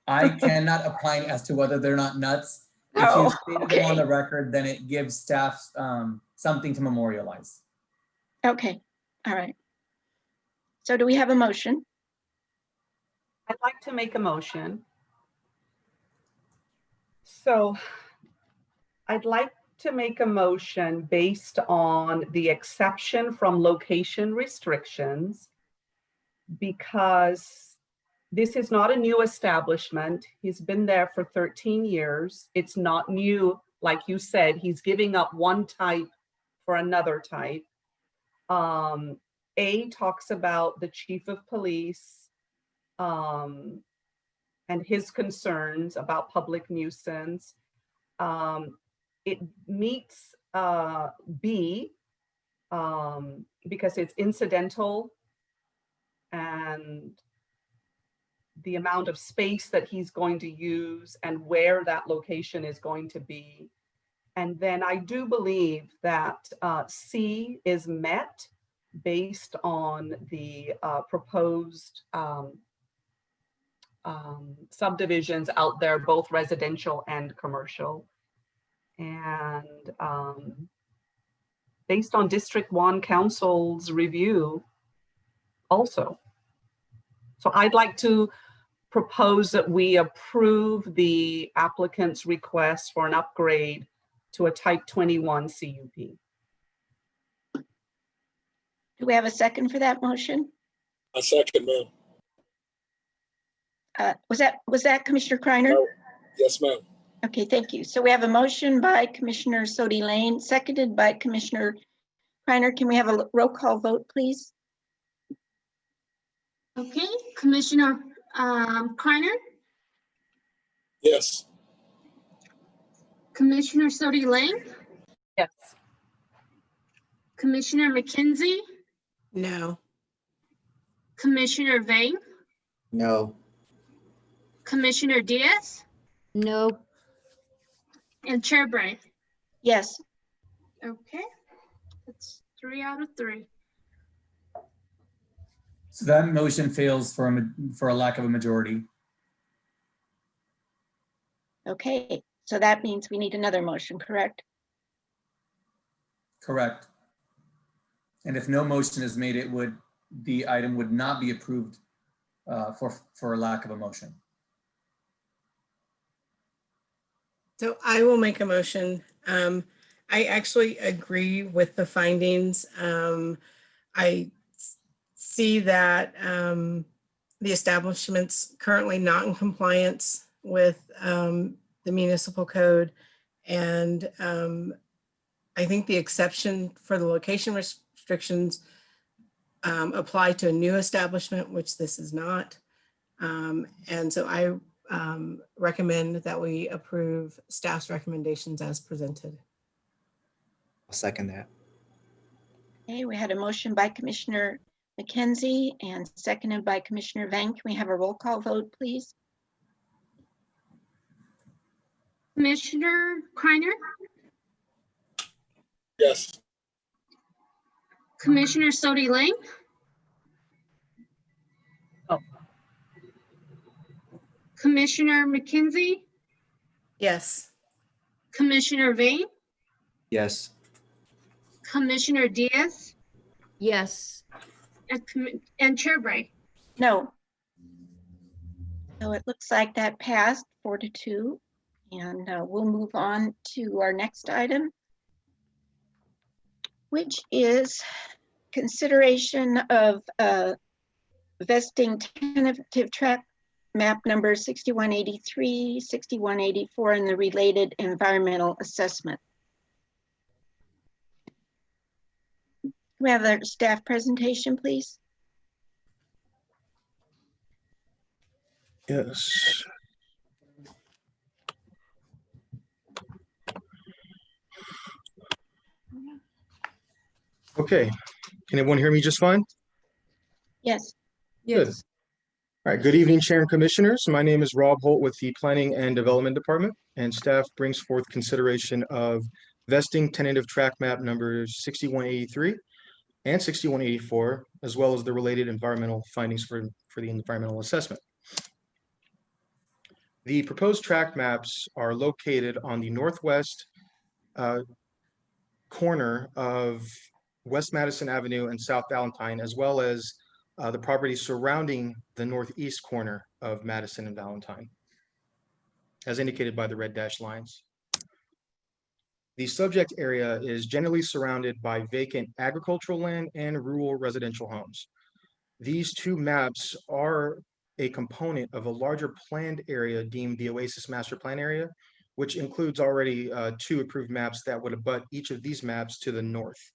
I cannot opine as to whether they're not nuts. If you stated them on the record, then it gives staff something to memorialize. Okay, all right. So do we have a motion? I'd like to make a motion. So I'd like to make a motion based on the exception from location restrictions, because this is not a new establishment. He's been there for 13 years. It's not new like you said, he's giving up one type for another type. A talks about the chief of police and his concerns about public nuisance. It meets B because it's incidental and the amount of space that he's going to use and where that location is going to be. And then I do believe that C is met based on the proposed subdivisions out there, both residential and commercial. And based on District 1 Council's review also. So I'd like to propose that we approve the applicant's request for an upgrade to a type 21 CUP. Do we have a second for that motion? A second, ma'am. Was that Commissioner Kreiner? No. Yes, ma'am. Okay, thank you. So we have a motion by Commissioner Sodi Lane, seconded by Commissioner Kreiner. Can we have a roll call vote, please? Okay, Commissioner Kreiner, Yes. Commissioner Sodi Lane, Yes. Commissioner McKenzie, No. Commissioner Vang, No. Commissioner Diaz, No. and Chair Bray. Yes. Okay, that's 3 out of 3. So that motion fails for a lack of a majority. Okay, so that means we need another motion, correct? Correct. And if no motion is made, the item would not be approved for a lack of a motion. So I will make a motion. I actually agree with the findings. I see that the establishment's currently not in compliance with the municipal code. And I think the exception for the location restrictions apply to a new establishment, which this is not. And so I recommend that we approve staff's recommendations as presented. I'll second that. Okay, we had a motion by Commissioner McKenzie and seconded by Commissioner Vang. Can we have a roll call vote, please? Commissioner Kreiner, Yes. Commissioner Sodi Lane, Oh. Commissioner McKenzie, Yes. Commissioner Vang, Yes. Commissioner Diaz, Yes. and Chair Bray. No. So it looks like that passed 4-2. And we'll move on to our next item, which is consideration of vesting tentative track map number 6183, 6184, and the related environmental assessment. Can we have a staff presentation, please? Yes. Okay, can everyone hear me just fine? Yes. Good. All right, good evening, Chair and Commissioners. My name is Rob Holt with the Planning and Development Department, and staff brings forth consideration of vesting tentative track map numbers 6183 and 6184, as well as the related environmental findings for the environmental assessment. The proposed track maps are located on the northwest corner of West Madison Avenue and South Valentine, as well as the property surrounding the northeast corner of Madison and Valentine, as indicated by the red dashed lines. The subject area is generally surrounded by vacant agricultural land and rural residential homes. These two maps are a component of a larger planned area deemed the Oasis Master Plan area, which includes already 2 approved maps that would abut each of these maps to the north.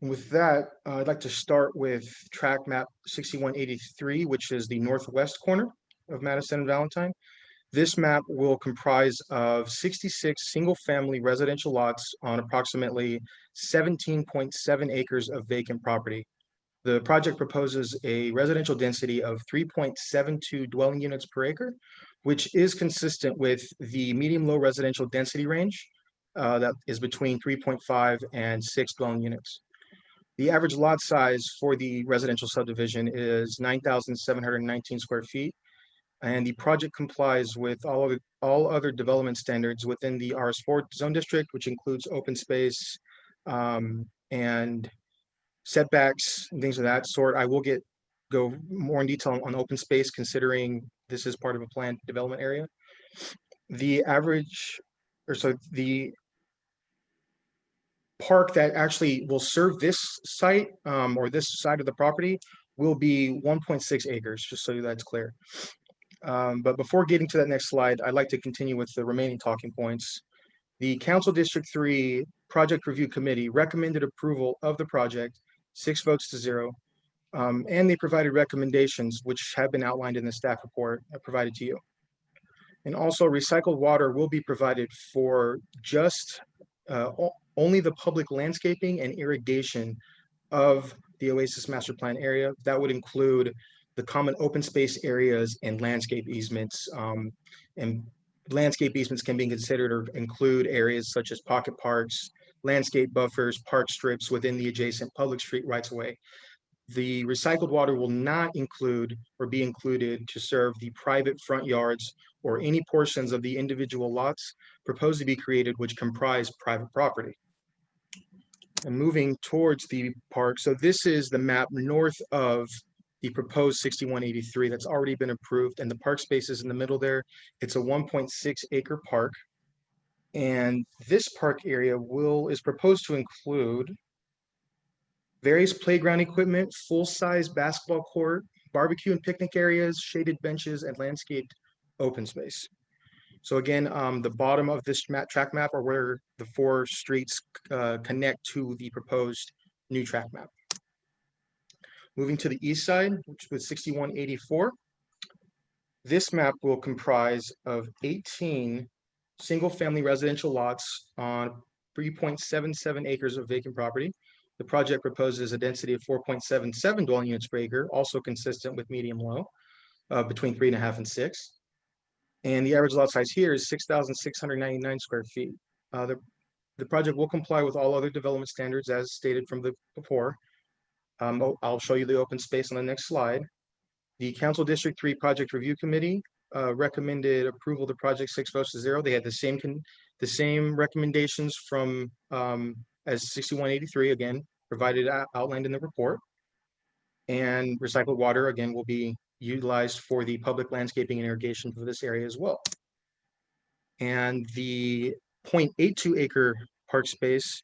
With that, I'd like to start with track map 6183, which is the northwest corner of Madison and Valentine. This map will comprise of 66 single-family residential lots on approximately 17.7 acres of vacant property. The project proposes a residential density of 3.72 dwelling units per acre, which is consistent with the medium-low residential density range that is between 3.5 and 6 dwelling units. The average lot size for the residential subdivision is 9,719 square feet, and the project complies with all other development standards within the RS4 zone district, which includes open space and setbacks and things of that sort. I will go more in detail on open space, considering this is part of a planned development area. The park that actually will serve this site or this side of the property will be 1.6 acres, just so that's clear. But before getting to that next slide, I'd like to continue with the remaining talking points. The Council District 3 Project Review Committee recommended approval of the project, 6 votes to 0, and they provided recommendations which have been outlined in the staff report provided to you. And also, recycled water will be provided for just only the public landscaping and irrigation of the Oasis Master Plan area. That would include the common open space areas and landscape easements. And landscape easements can be considered or include areas such as pocket parks, landscape buffers, park strips within the adjacent public street rights of way. The recycled water will not include or be included to serve the private front yards or any portions of the individual lots proposed to be created which comprise private property. And moving towards the park, so this is the map north of the proposed 6183 that's already been approved, and the park space is in the middle there. It's a 1.6 acre park, and this park area is proposed to include various playground equipment, full-size basketball court, barbecue and picnic areas, shaded benches, and landscaped open space. So again, the bottom of this track map are where the 4 streets connect to the proposed new track map. Moving to the east side, which was 6184. This map will comprise of 18 single-family residential lots on 3.77 acres of vacant property. The project proposes a density of 4.77 dwelling units per acre, also consistent with medium-low, between 3.5 and 6. And the average lot size here is 6,699 square feet. The project will comply with all other development standards as stated from before. I'll show you the open space on the next slide. The Council District 3 Project Review Committee recommended approval of the project 6 votes to 0. They had the same recommendations from as 6183, again, provided outlined in the report. And recycled water, again, will be utilized for the public landscaping and irrigation for this area as well. And the 0.82 acre park space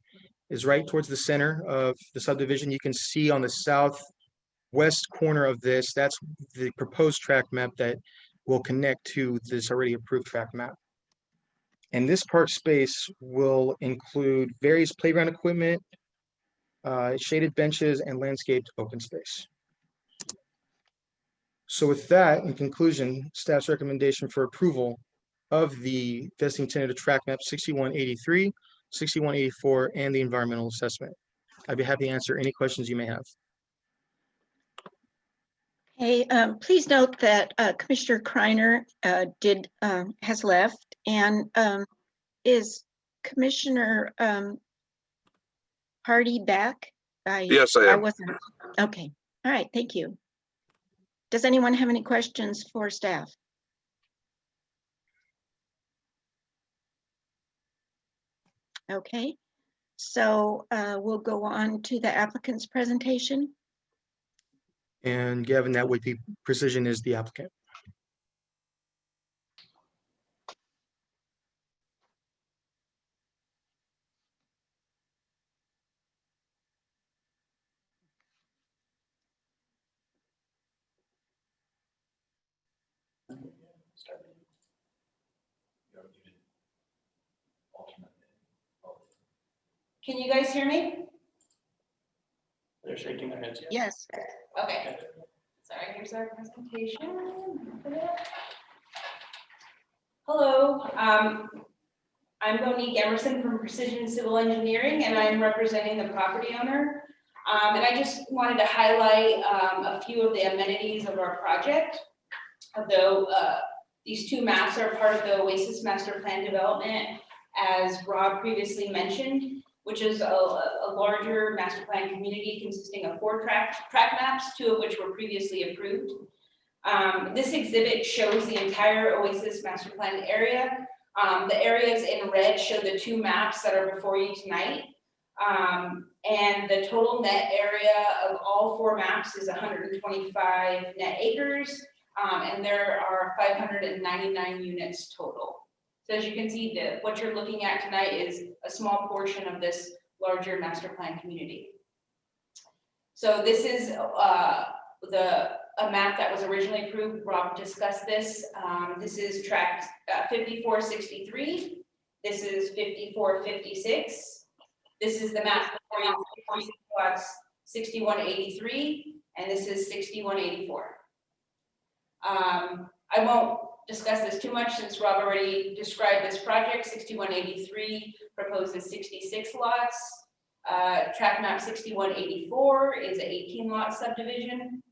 is right towards the center of the subdivision. You can see on the southwest corner of this, that's the proposed track map that will connect to this already approved track map. And this park space will include various playground equipment, shaded benches, and landscaped open space. So with that, in conclusion, staff's recommendation for approval of the vesting tentative track map 6183, 6184, and the environmental assessment. I'd be happy to answer any questions you may have. Hey, please note that Commissioner Kreiner has left, and is Commissioner Hardy back? Yes, I am. wasn't. Okay. All right. Thank you. Does anyone have any questions for staff? Okay. So we'll go on to the applicant's presentation. And Gavin, that would be Precision is the applicant. Can you guys hear me? They're shaking their heads. Yes. Okay. Sorry, here's our presentation. Hello, I'm Monique Emerson from Precision Civil Engineering, and I'm representing the property owner. And I just wanted to highlight a few of the amenities of our project. Although these two maps are part of the Oasis Master Plan development, as Rob previously mentioned, which is a larger master plan community consisting of 4 track maps, 2 of which were previously approved. This exhibit shows the entire Oasis Master Plan area. The areas in red show the 2 maps that are before you tonight. And the total net area of all 4 maps is 125 net acres. And there are 599 units total. So as you can see, what you're looking at tonight is a small portion of this larger master plan community. So this is a map that was originally approved. Rob discussed this. This is tract 5463. This is 5456. This is the map for lots 6183, and this is 6184. I won't discuss this too much since Rob already described this project. 6183 proposes 66 lots. Tract map 6184 is an 18-lot subdivision.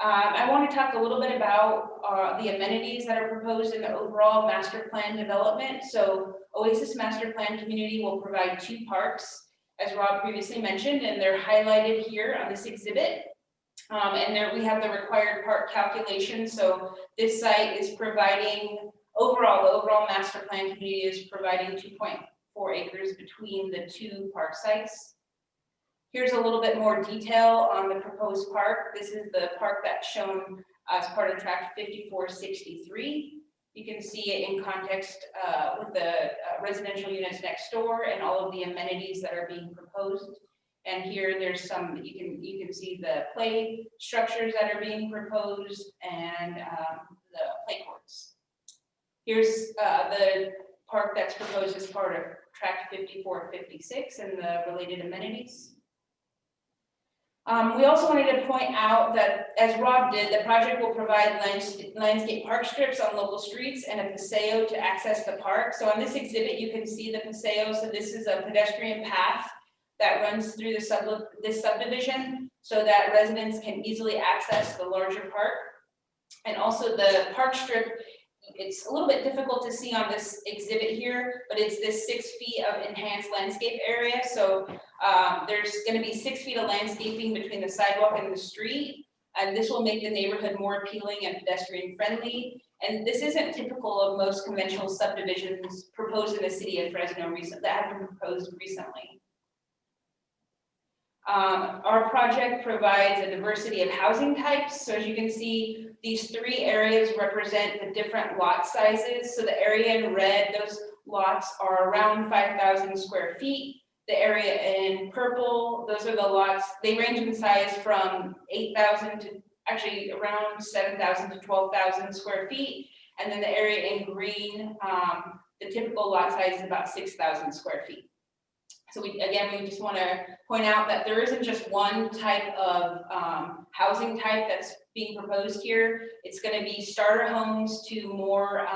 I want to talk a little bit about the amenities that are proposed in the overall master plan development. So Oasis Master Plan Community will provide 2 parks, as Rob previously mentioned, and they're highlighted here on this exhibit. And there we have the required park calculation. So this site is providing the overall master plan community is providing 2.4 acres between the 2 park sites. Here's a little bit more detail on the proposed park. This is the park that's shown as part of tract 5463. You can see it in context with the residential units next door and all of the amenities that are being proposed. And here there's some, you can see the play structures that are being proposed and the play courts. Here's the park that's proposed as part of tract 5456 and the related amenities. We also wanted to point out that, as Rob did, the project will provide landscape park strips on local streets and a paseo to access the park. So on this exhibit, you can see the paseo. So this is a pedestrian path that runs through this subdivision so that residents can easily access the larger park. And also the park strip, it's a little bit difficult to see on this exhibit here, but it's this 6 feet of enhanced landscape area. So there's going to be 6 feet of landscaping between the sidewalk and the street. And this will make the neighborhood more appealing and pedestrian friendly. And this isn't typical of most conventional subdivisions proposed in the city of Fresno that have been proposed recently. Our project provides a diversity of housing types. So as you can see, these 3 areas represent the different lot sizes. So the area in red, those lots are around 5,000 square feet. The area in purple, those are the lots, they range in size from 8,000 to actually around 7,000 to 12,000 square feet. And then the area in green, the typical lot size is about 6,000 square feet. So we just want to point out that there isn't just one type of housing type that's being proposed here. It's going to be starter homes to more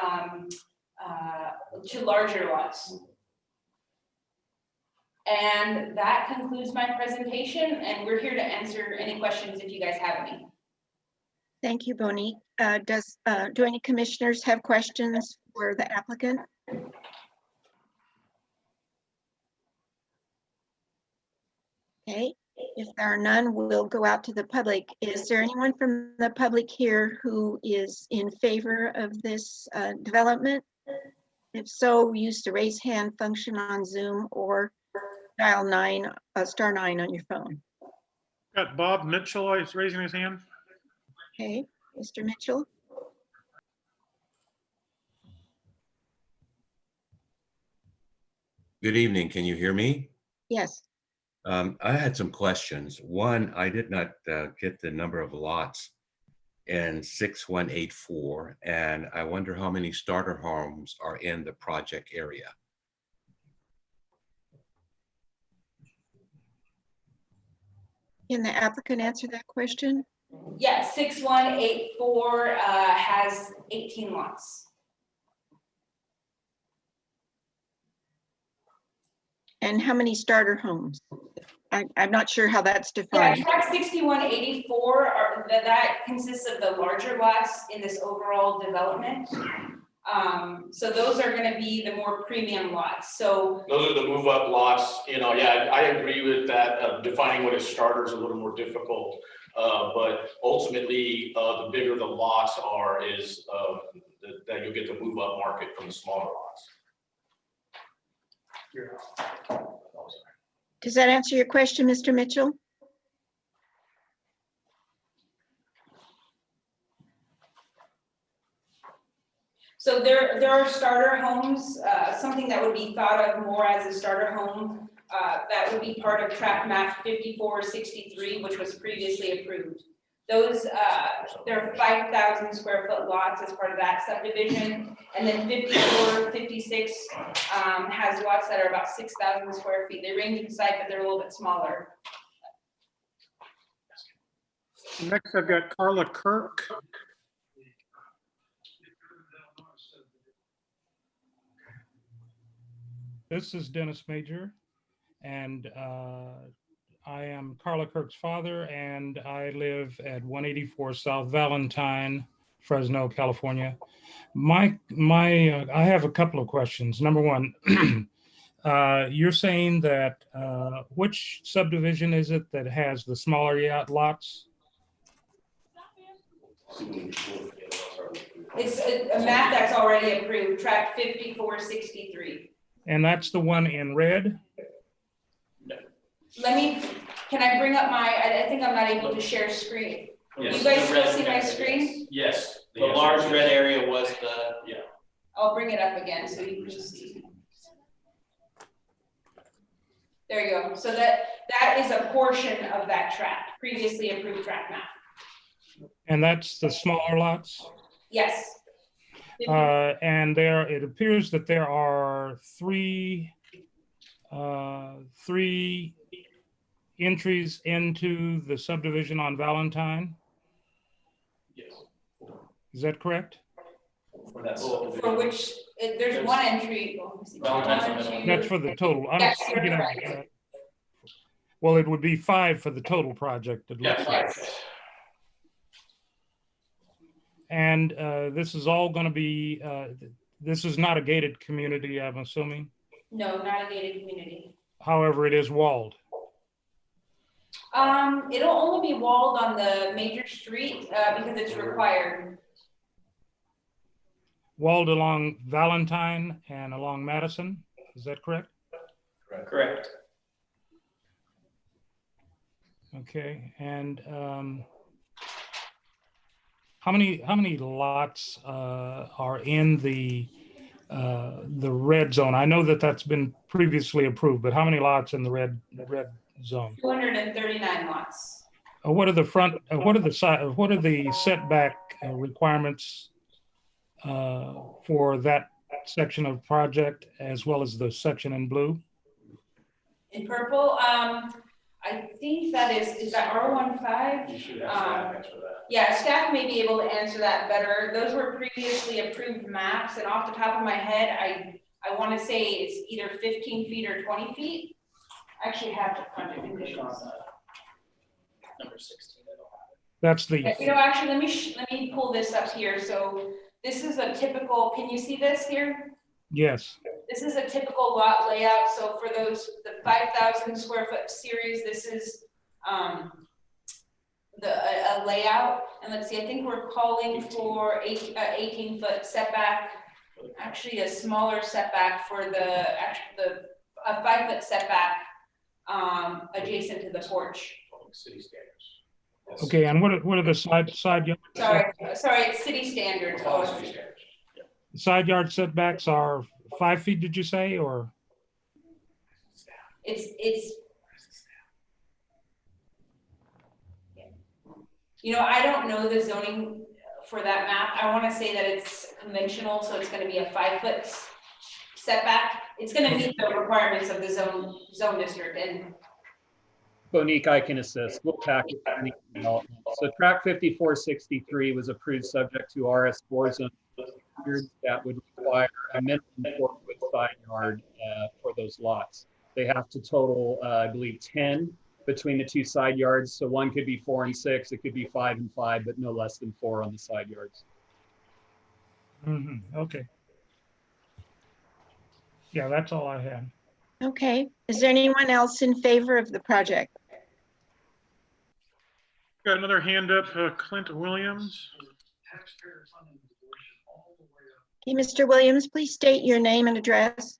to larger lots. And that concludes my presentation, and we're here to answer any questions if you guys have any. Thank you, Boni. Do any commissioners have questions for the applicant? Okay, if there are none, we'll go out to the public. Is there anyone from the public here who is in favor of this development? If so, use the raise hand function on Zoom or dial star 9 on your phone. Got Bob Mitchell is raising his hand. Okay, Mr. Mitchell. Good evening. Can you hear me? Yes. I had some questions. One, I did not get the number of lots in 6184, and I wonder how many starter homes are in the project area. Can the applicant answer that question? Yeah, 6184 has 18 lots. And how many starter homes? I'm not sure how that's Yeah, defined. tract 6184 that consists of the larger lots in this overall development. So those are going to be the more premium lots. So those are the move up lots. You know, yeah, I agree with that. Defining what a starter is a little more difficult, but ultimately, the bigger the lots are, is that you'll get the move up market from the smaller lots. Does that answer your question, Mr. Mitchell? So there are starter homes, something that would be thought of more as a starter home, that would be part of tract map 5463, which was previously approved. Those, there are 5,000 square foot lots as part of that subdivision. And then 5456 has lots that are about 6,000 square feet. They range in size, but they're a little bit smaller. Next, I've got Carla Kirk. This is Dennis Major, and I am Carla Kirk's father, and I live at 184 South Valentine, Fresno, California. I have a couple of questions. Number one, you're saying that which subdivision is it that has the smaller lots? It's a map that's already approved, tract 5463. And that's the one in red? Can I bring up I think I'm not able to share screen. Yes, You guys still see my screen? Yes, the large red area was the, yeah. I'll bring it up again so you can see. There you go. So that is a portion of that tract, previously approved tract map. And that's the smaller lots? Yes. And it appears that there are three entries into the subdivision on Valentine. Yes. Is that correct? For that for which there's one entry. That's for the total. Yes, you're correct. Well, it would be 5 for the total project. It looks like. And this is all going to be, this is not a gated community, I'm assuming? No, not a gated community. However, it is walled. It'll only be walled on the major street because it's required. Walled along Valentine and along Madison, is that correct? Correct. Okay, and how many lots are in the red zone? I know that that's been previously approved, but how many lots in the red zone? 239 lots. What are the setback requirements for that section of project as well as the section in blue? In purple, I think that is that R15? You should have staff answer that. Yeah, staff may be able to answer that better. Those were previously approved maps, and off the top of my head, I want to say it's either 15 feet or 20 feet. I actually have the project conditions. Number 16. That's the. You know, actually, let me pull this up here. So this is a typical. Can you see this here? Yes. This is a typical lot layout. So for the 5,000 square foot series, this is a layout. And let's see, I think we're calling for 18-foot setback. Actually, a smaller setback for a 5-foot setback adjacent to the porch. City standards. Okay, and what are the side yard? Sorry, it's city standards. Side yard setbacks are 5 feet, did you say, or? It's you know, I don't know the zoning for that map. I want to say that it's conventional, so it's going to be a 5-foot setback. It's going to meet the requirements of the zone district. And Bonique, I can assist. We'll tackle planning and development. So track 5463 was approved subject to RS4 zone standards that would require a minimum 4-foot side yard for those lots. They have to total, I believe, 10 between the two side yards. So one could be 4 and 6, it could be 5 and 5, but no less than 4 on the side yards. Okay. Yeah, that's all I had. Okay, is there anyone else in favor of the project? Got another hand up, Clint Williams. Okay, Mr. Williams, please state your name and address.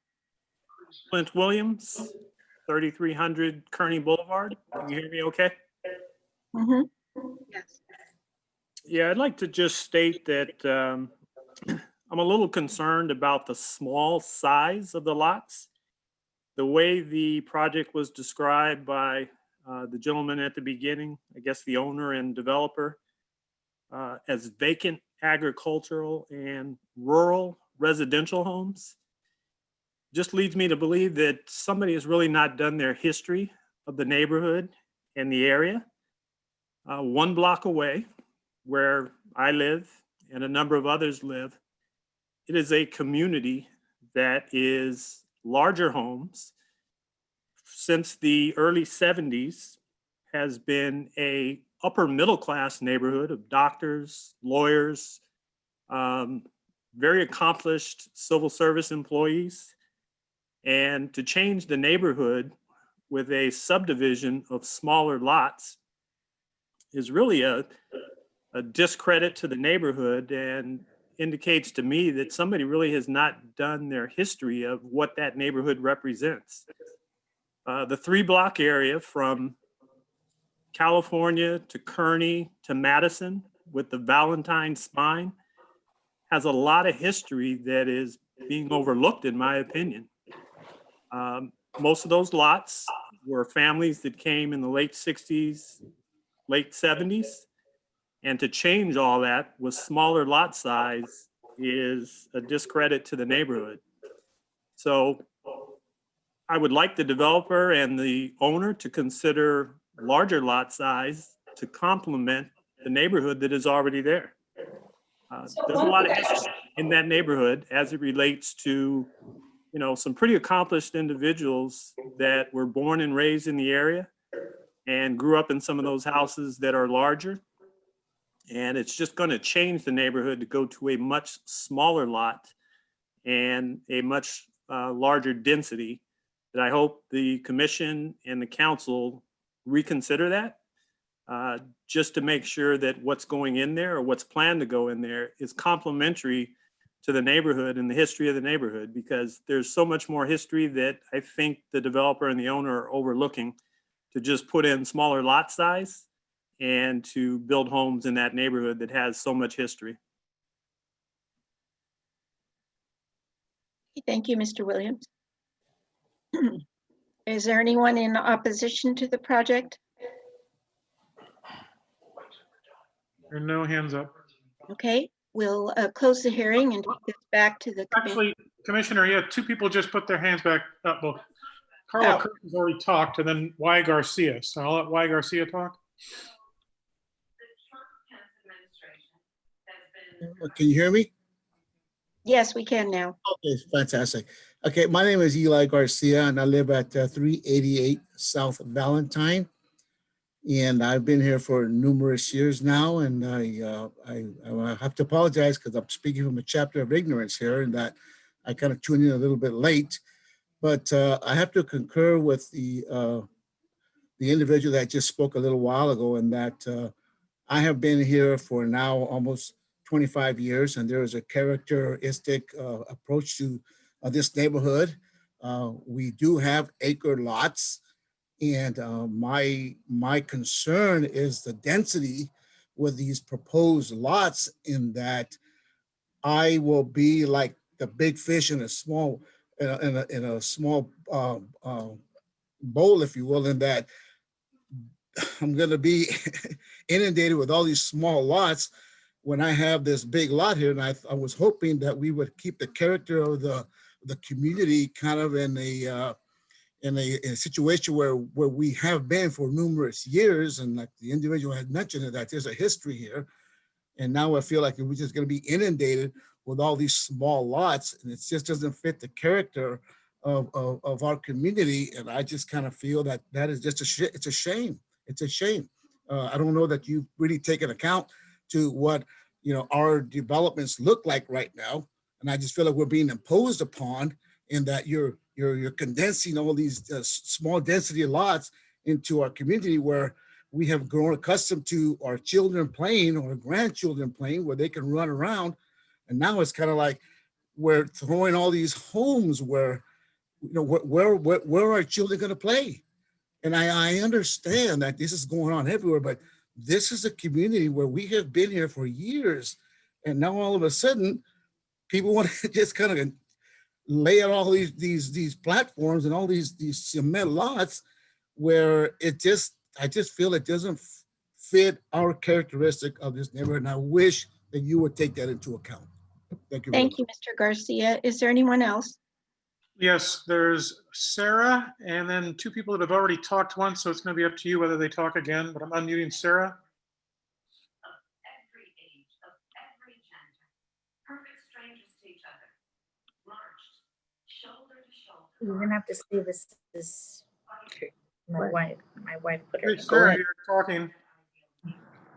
Clint Williams, 3300 Kearney Boulevard. Can you hear me okay? Yes. Yeah, I'd like to just state that I'm a little concerned about the small size of the lots. The way the project was described by the gentleman at the beginning, I guess the owner and developer, as vacant agricultural and rural residential homes, just leads me to believe that somebody has really not done their history of the neighborhood and the area. 1 block away, where I live and a number of others live, it is a community that is larger homes. Since the early 70s, has been a upper middle class neighborhood of doctors, lawyers, very accomplished civil service employees. And to change the neighborhood with a subdivision of smaller lots is really a discredit to the neighborhood and indicates to me that somebody really has not done their history of what that neighborhood represents. The 3-block area from California to Kearney to Madison with the Valentine spine has a lot of history that is being overlooked, in my opinion. Most of those lots were families that came in the late 60s, late 70s. And to change all that with smaller lot size is a discredit to the neighborhood. So I would like the developer and the owner to consider larger lot size to complement the neighborhood that is already there. There's a lot of history in that neighborhood as it relates to, some pretty accomplished individuals that were born and raised in the area and grew up in some of those houses that are larger. And it's just going to change the neighborhood to go to a much smaller lot and a much larger density that I hope the commission and the council reconsider that just to make sure that what's going in there or what's planned to go in there is complementary to the neighborhood and the history of the neighborhood, because there's so much more history that I think the developer and the owner are overlooking to just put in smaller lot size and to build homes in that neighborhood that has so much history. Thank you, Mr. Williams. Is there anyone in opposition to the project? There are no hands up. Okay, we'll close the hearing and take this back to the committee. Actually, Commissioner, yeah, 2 people just put their hands back up. Well, Carla Kirk has already talked, and then Y. Garcia. So I'll let Y. Garcia talk. Can you hear me? Yes, we can now. Okay, fantastic. Okay, my name is Eli Garcia, and I live at 388 South Valentine. And I've been here for numerous years now, and I have to apologize because I'm speaking from a chapter of ignorance here, and that I kind of tuned in a little bit late. But I have to concur with the individual that just spoke a little while ago, and that I have been here for now almost 25 years, and there is a characteristic approach to this neighborhood. We do have acre lots, and my concern is the density with these proposed lots, in that I will be like the big fish in a small bowl, if you will, in that I'm going to be inundated with all these small lots when I have this big lot here. And I was hoping that we would keep the character of the community kind of in in a situation where we have been for numerous years, and like the individual had mentioned that there's a history here. And now I feel like we're just going to be inundated with all these small lots, and it just doesn't fit the character of our community. And I just kind of feel that that is just it's a shame. It's a shame. I don't know that you've really taken account to what, you know, our developments look like right now. And I just feel like we're being imposed upon in that you're condensing all these small density lots into our community where we have grown accustomed to our children playing or grandchildren playing, where they can run around. And now it's kind of like we're throwing all these homes where, you know, where are children going to play? And I understand that this is going on everywhere, but this is a community where we have been here for years. And now all of a sudden, people want to just kind of lay out all these platforms and all these cement lots where I just feel it doesn't fit our characteristic of this neighborhood. And I wish that you would take that into account. Thank you. Thank you, Mr. Garcia. Is there anyone else? Yes, there's Sarah, and then two people that have already talked once, so it's going to be up to you whether they talk again, but I'm unmuting Sarah. You're gonna have to say this is my wife. My wife put her. Hey, Sarah, you're talking.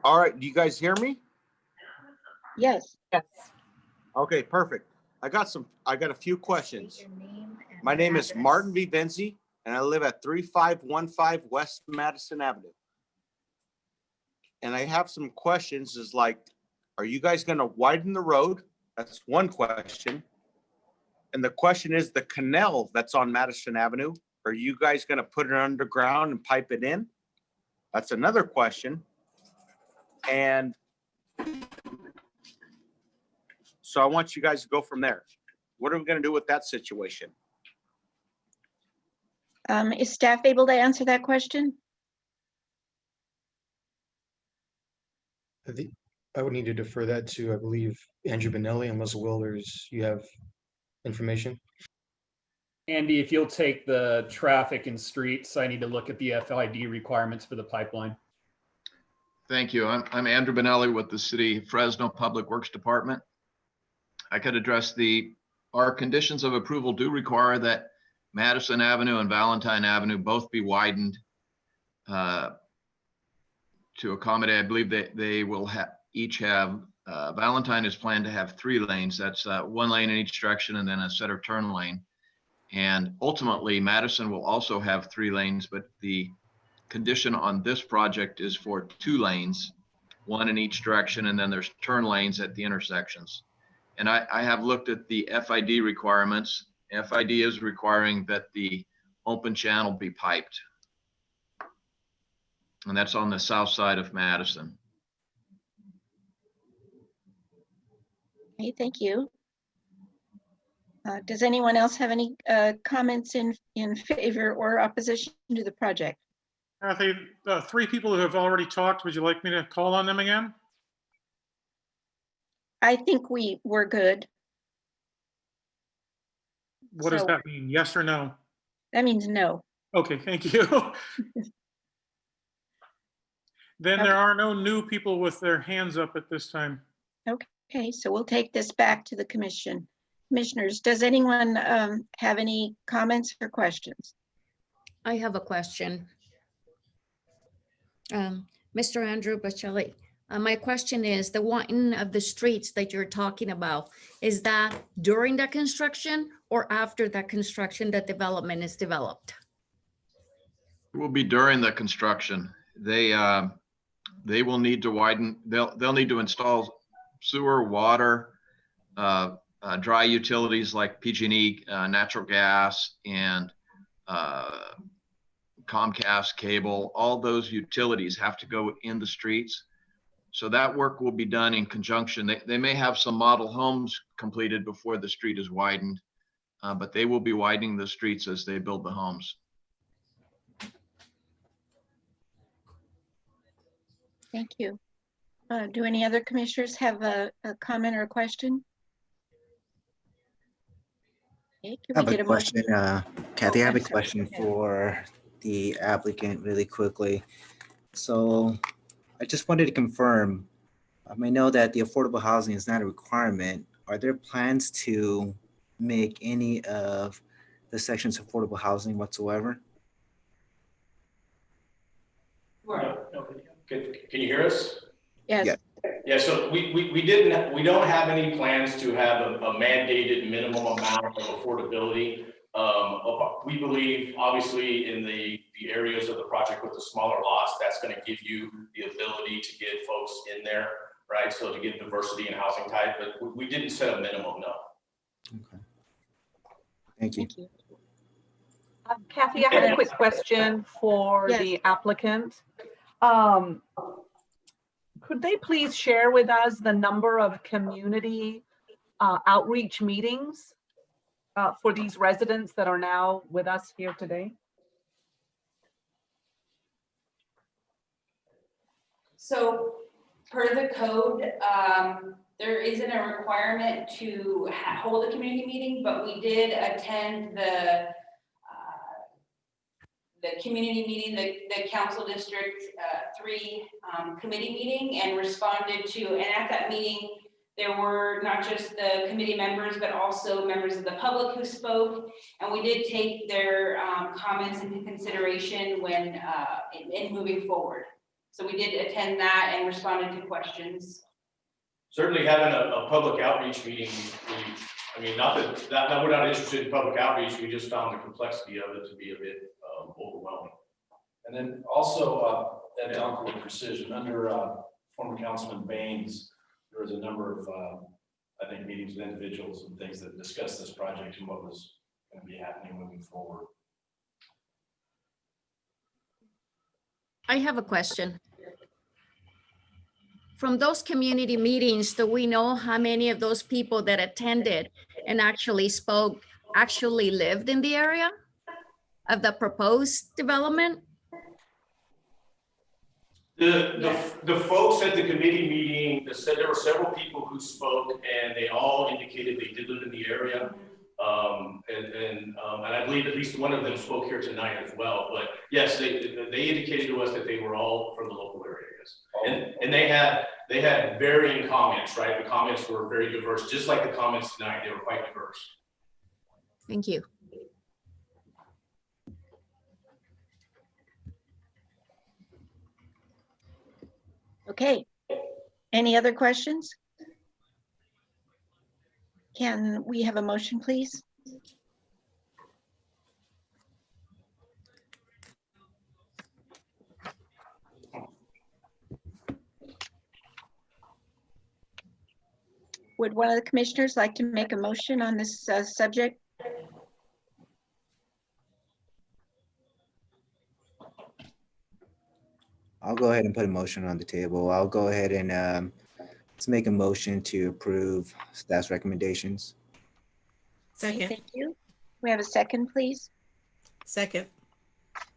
All right, do you guys hear me? Yes. Yes. Okay, perfect. I got a few questions. My name is Martin V. Vinci, and I live at 3515 West Madison Avenue. And I have some questions is like, are you guys gonna widen the road? That's one question. And the question is the canal that's on Madison Avenue, are you guys gonna put it underground and pipe it in? That's another question. And so I want you guys to go from there. What are we gonna do with that situation? Is staff able to answer that question? I would need to defer that to, I believe, Andrew Benelli, unless Wilders, you have information. Andy, if you'll take the traffic and streets, I need to look at the FID requirements for the pipeline. Thank you. I'm Andrew Benelli with the City Fresno Public Works Department. I could address our conditions of approval do require that Madison Avenue and Valentine Avenue both be widened to accommodate. I believe that they will each have, Valentine is planned to have 3 lanes. That's 1 lane in each direction and then a center turn lane. And ultimately, Madison will also have 3 lanes, but the condition on this project is for 2 lanes, 1 in each direction, and then there's turn lanes at the intersections. And I have looked at the FID requirements. FID is requiring that the open channel be piped. And that's on the south side of Madison. Okay, thank you. Does anyone else have any comments in favor or opposition to the project? Kathy, 3 people who have already talked, would you like me to call on them again? I think we're good. What does that mean? Yes or no? That means no. Okay, thank you. Then there are no new people with their hands up at this time. Okay, so we'll take this back to the commission. Commissioners, does anyone have any comments or questions? I have a question. Mr. Andrew Bocelli, my question is the widening of the streets that you're talking about, is that during the construction or after that construction that development is developed? It will be during the construction. They will need to widen. They'll need to install sewer, water, dry utilities like PG&E, natural gas, and Comcast cable. All those utilities have to go in the streets. So that work will be done in conjunction. They may have some model homes completed before the street is widened, but they will be widening the streets as they build the homes. Thank you. Do any other commissioners have a comment or a question? Okay, I have a question. Kathy, I have a I'm sorry. question for the applicant really quickly. So I just wanted to confirm, I know that the affordable housing is not a requirement. Are there plans to make any of the sections affordable housing whatsoever? Can you hear us? Yes. Yeah. Yeah, so we don't have any plans to have a mandated minimum amount of affordability. We believe, obviously, in the areas of the project with the smaller lots, that's going to give you the ability to get folks in there, right? So to get diversity in housing type, but we didn't set a minimum, no. Okay. Thank you. Thank you. Kathy, I had a quick question for Yes. the applicant. Could they please share with us the number of community outreach meetings for these residents that are now with us here today? So per the code, there isn't a requirement to hold a community meeting, but we did attend the community meeting, the council district 3 committee meeting, and responded to, and at that meeting, there were not just the committee members, but also members of the public who spoke, and we did take their comments into consideration when in moving forward. So we did attend that and responded to questions. Certainly having a public outreach meeting, I mean, not that we're not interested in public outreach, we just found the complexity of it to be a bit overwhelming. And then also at Uncle with Precision, under former Councilman Baines, there was a number of, I think, meetings with individuals and things that discussed this project and what was going to be happening moving forward. I have a question. From those community meetings, do we know how many of those people that attended and actually spoke actually lived in the area of the proposed development? The folks at the committee meeting said there were several people who spoke, and they all indicated they did live in the area. And I believe at least one of them spoke here tonight as well. But yes, they indicated to us that they were all from the local area. And they had varying comments, right? The comments were very diverse, just like the comments tonight. They were quite diverse. Thank you. Okay. Any other questions? Can we have a motion, please? Would one of the commissioners like to make a motion on this subject? I'll go ahead and put a motion on the table. I'll go ahead and let's make a motion to approve staff's recommendations. Second. Thank you. We have a second, please. Second.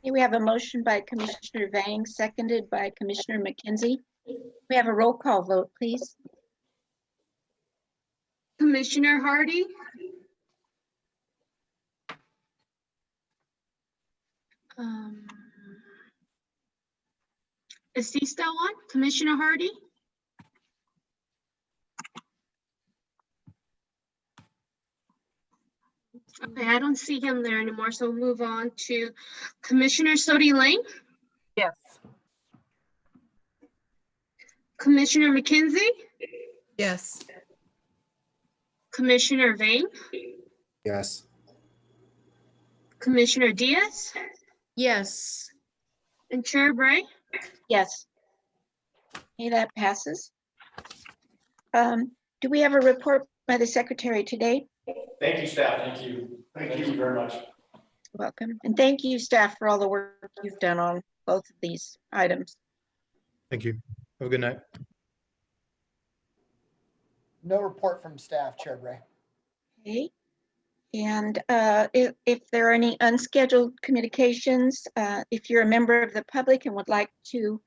Okay, we have a motion by Commissioner Vang, seconded by Commissioner McKenzie. We have a roll call vote, please. Commissioner Hardy? Is he still on? Commissioner Hardy? Okay, I don't see him there anymore, so we'll move on to Commissioner Sodi Lane. Yes. Commissioner McKenzie? Yes. Commissioner Vang? Yes. Commissioner Diaz? Yes. And Chair Bray? Yes. Okay, that passes. Do we have a report by the secretary today? Thank you, staff. Thank you. Thank you very much. Welcome. And thank you, staff, for all the work you've done on both of these items. Thank you. Have a good night. No report from staff, Chair Bray. Okay. And if there are any unscheduled communications, if you're a member of the public and would like to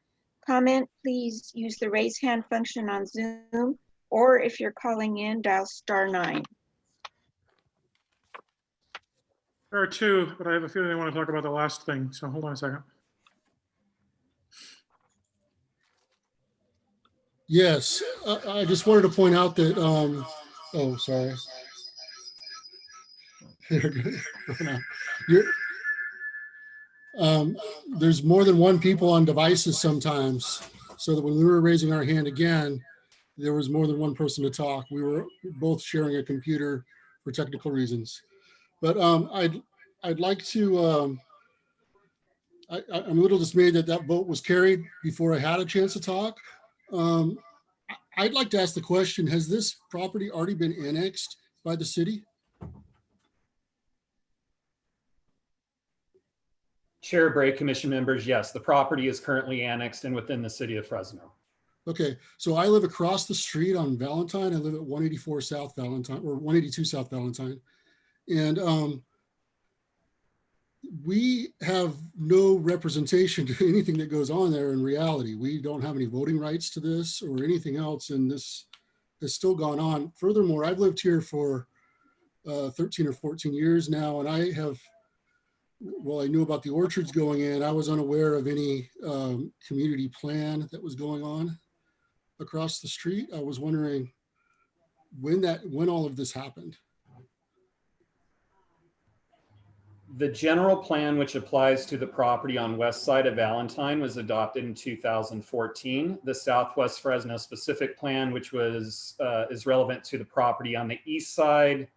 comment, please use the raise hand function on Zoom, or if you're calling in, dial *9. There are two, but I have a feeling I want to talk about the last thing, so hold on a second. Yes, I just wanted to point out that, oh, sorry. You're, there's more than one people on devices sometimes, so that when we were raising our hand again, there was more than one person to talk. We were both sharing a computer for technical reasons. But I'd like to, I'm a little dismayed that that vote was carried before I had a chance to talk. I'd like to ask the question, has this property already been annexed by the city? Chair Bray, commission members, yes, the property is currently annexed and within the city of Fresno. Okay, so I live across the street on Valentine. I live at 184 South Valentine, or 182 South Valentine. And we have no representation to anything that goes on there in reality. We don't have any voting rights to this or anything else, and this has still gone on. Furthermore, I've lived here for 13 or 14 years now, and I have, well, I knew about the orchards going in. I was unaware of any community plan that was going on across the street. I was wondering when all of this happened. The general plan, which applies to the property on west side of Valentine, was adopted in 2014. The Southwest Fresno specific plan, which was is relevant to the property on the east side.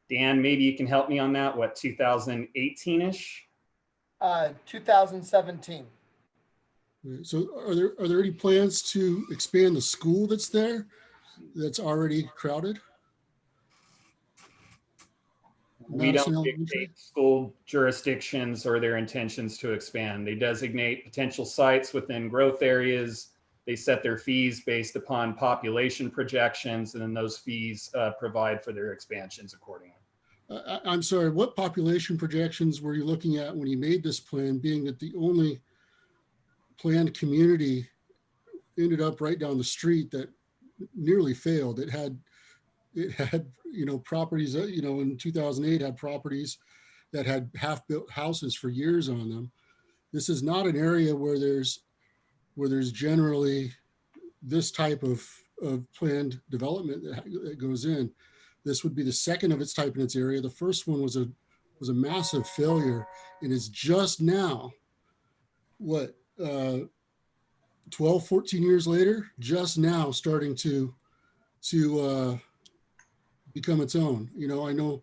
Dan, maybe you can help me on that. What, 2018-ish? 2017. So are there any plans to expand the school that's there that's already crowded? We don't dictate school jurisdictions or their intentions to expand. They designate potential sites within growth areas. They set their fees based upon population projections, and then those fees provide for their expansions accordingly. I'm sorry, what population projections were you looking at when you made this plan, being that the only planned community ended up right down the street that nearly failed? It had, you know, properties, you know, in 2008 had properties that had half-built houses for years on them. This is not an area where there's generally this type of planned development that goes in. This would be the second of its type in its area. The first one was a massive failure, and is just now, what, 12, 14 years later, just now starting to become its own. You know, I know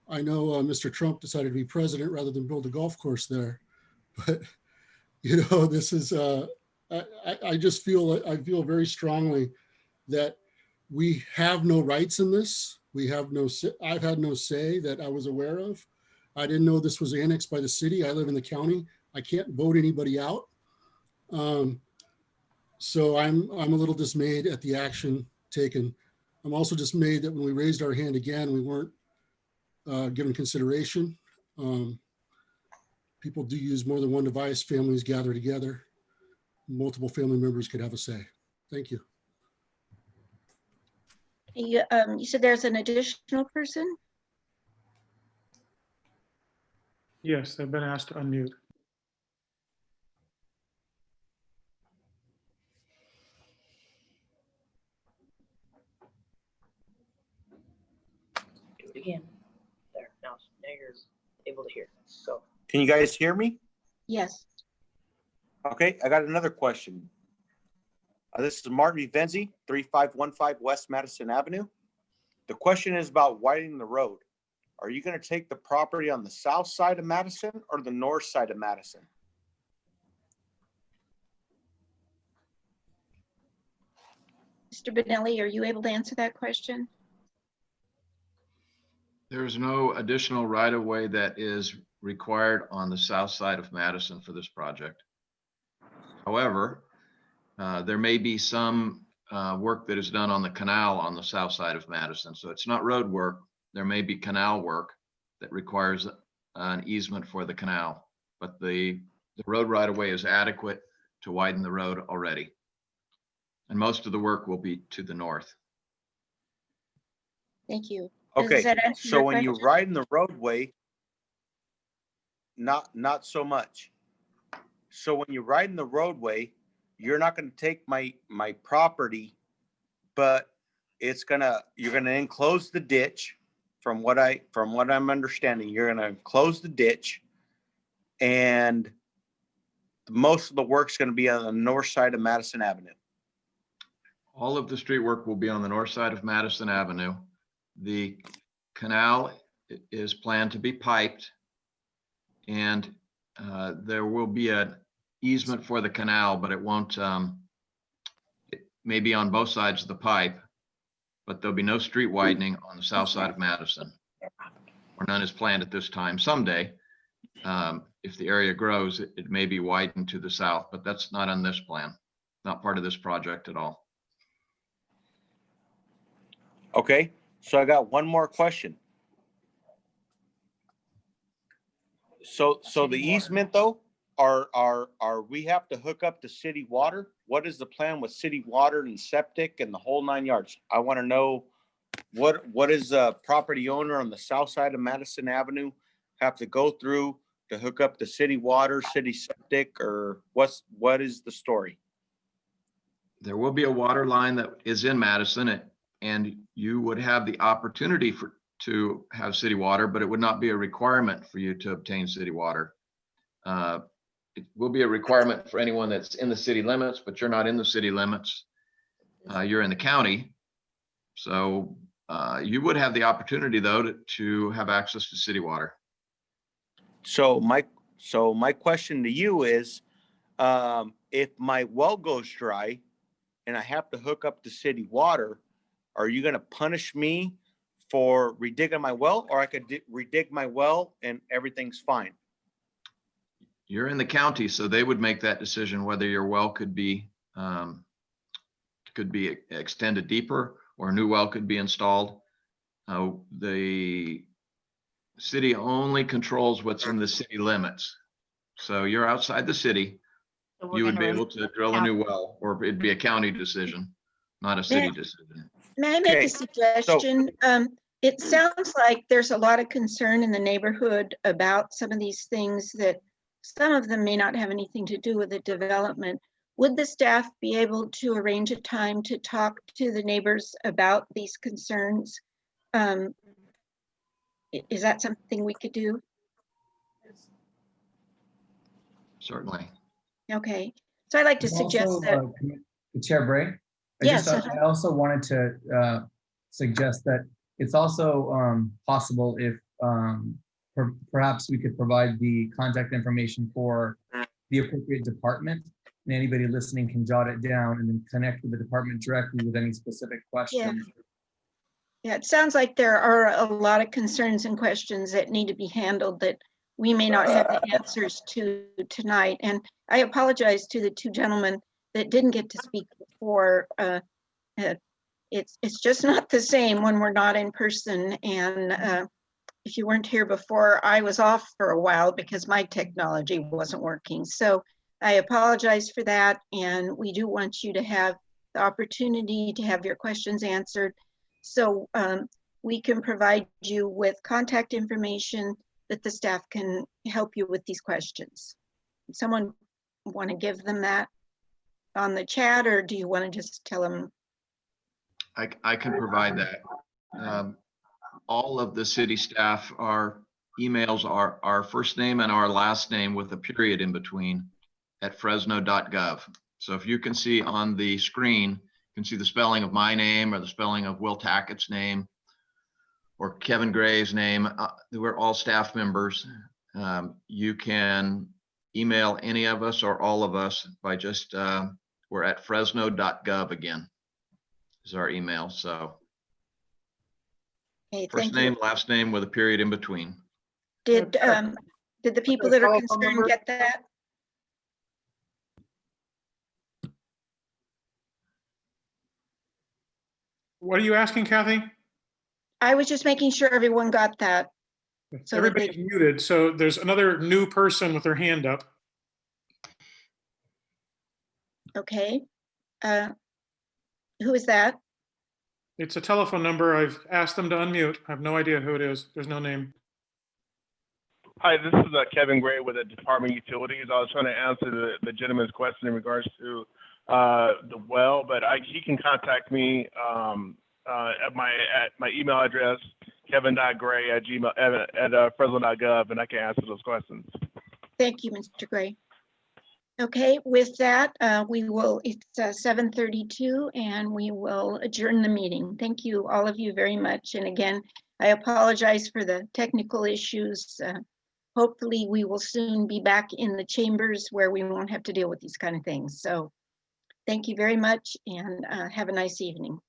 Mr. Trump decided to be president rather than build a golf course there, but you know, this is I just feel, I feel very strongly that we have no rights in this. We have no, I've had no say that I was aware of. I didn't know this was annexed by the city. I live in the county. I can't vote anybody out. So I'm a little dismayed at the action taken. I'm also dismayed that when we raised our hand again, we weren't given consideration. People do use more than one device. Families gather together. Multiple family members could have a say. Thank you. You said there's an additional person? Yes, they've been asked to unmute. Again, there, now you're able to hear. Go. Can you guys hear me? Yes. Okay, I got another question. This is Martin Venzi, 3515 West Madison Avenue. The question is about widening the road. Are you going to take the property on the south side of Madison or the north side of Madison? Mr. Benelli, are you able to answer that question? There's no additional right-of-way that is required on the south side of Madison for this project. However, there may be some work that is done on the canal on the south side of Madison. So it's not road work. There may be canal work that requires an easement for the canal, but the road right-of-way is adequate to widen the road already. And most of the work will be to the north. Thank you. Okay, Does that answer so your when you question? ride in the roadway, not so much. So when you're riding the roadway, you're not going to take my property, but you're gonna enclose the ditch. From what I'm understanding, you're gonna close the ditch, and most of the work's gonna be on the north side of Madison Avenue. All of the street work will be on the north side of Madison Avenue. The canal is planned to be piped, and there will be an easement for the canal, but it won't, it may be on both sides of the pipe, but there'll be no street widening on the south side of Madison, or none is planned at this time. Someday, if the area grows, it may be widened to the south, but that's not on this plan, not part of this project at all. Okay, so I got one more question. So the easement though, are we have to hook up to city water? What is the plan with city water and septic and the whole 9 yards? I want to know what is a property owner on the south side of Madison Avenue have to go through to hook up to city water, city septic, or what is the story? There will be a water line that is in Madison, and you would have the opportunity to have city water, but it would not be a requirement for you to obtain city water. It will be a requirement for anyone that's in the city limits, but you're not in the city limits. You're in the county. So you would have the opportunity though to have access to city water. So my question to you is, if my well goes dry and I have to hook up to city water, are you going to punish me for redigging my well, or I could redig my well and everything's fine? You're in the county, so they would make that decision whether your well could be extended deeper or a new well could be installed. The city only controls what's in the city limits. So you're outside the city, you would be able to drill a new well, or it'd be a county decision, not a city decision. May I make a suggestion? It sounds like there's a lot of concern in the neighborhood about some of these things, that some of them may not have anything to do with the development. Would the staff be able to arrange a time to talk to the neighbors about these concerns? Is that something we could do? Certainly. Okay, so I'd like to suggest that. Chair Bray? Yes. I also wanted to suggest that it's also possible if perhaps we could provide the contact information for the appropriate department, and anybody listening can jot it down and then connect with the department directly with any specific questions. Yeah, it sounds like there are a lot of concerns and questions that need to be handled that we may not have the answers to tonight. And I apologize to the two gentlemen that didn't get to speak before. It's just not the same when we're not in person. And if you weren't here before, I was off for a while because my technology wasn't working. So I apologize for that. And we do want you to have the opportunity to have your questions answered. So we can provide you with contact information that the staff can help you with these questions. Someone want to give them that on the chat, or do you want to just tell them? I can provide that. All of the city staff, our emails are our first name and our last name with a period in between at fresno.gov. So if you can see on the screen, you can see the spelling of my name or the spelling of Will Tackett's name or Kevin Gray's name. We're all staff members. You can email any of us or all of us by just, we're at fresno.gov again is our email. So Okay, first name, last name with a period in between. Did the people that are concerned get that? What are you asking, Kathy? I was just making sure everyone got that. So Everybody's muted, so there's another new person with their hand up. Okay. Who is that? It's a telephone number. I've asked them to unmute. I have no idea who it is. There's no name. Hi, this is Kevin Gray with the Department of Utilities. I was trying to answer the gentleman's question in regards to the well, but he can contact me at my email address, kevin.gray@fresno.gov, and I can answer those questions. Thank you, Mr. Gray. Okay, with that, it's 7:32 and we will adjourn the meeting. Thank you, all of you very much. And again, I apologize for the technical issues. Hopefully we will soon be back in the chambers where we won't have to deal with these kind of things. So thank you very much and have a nice evening.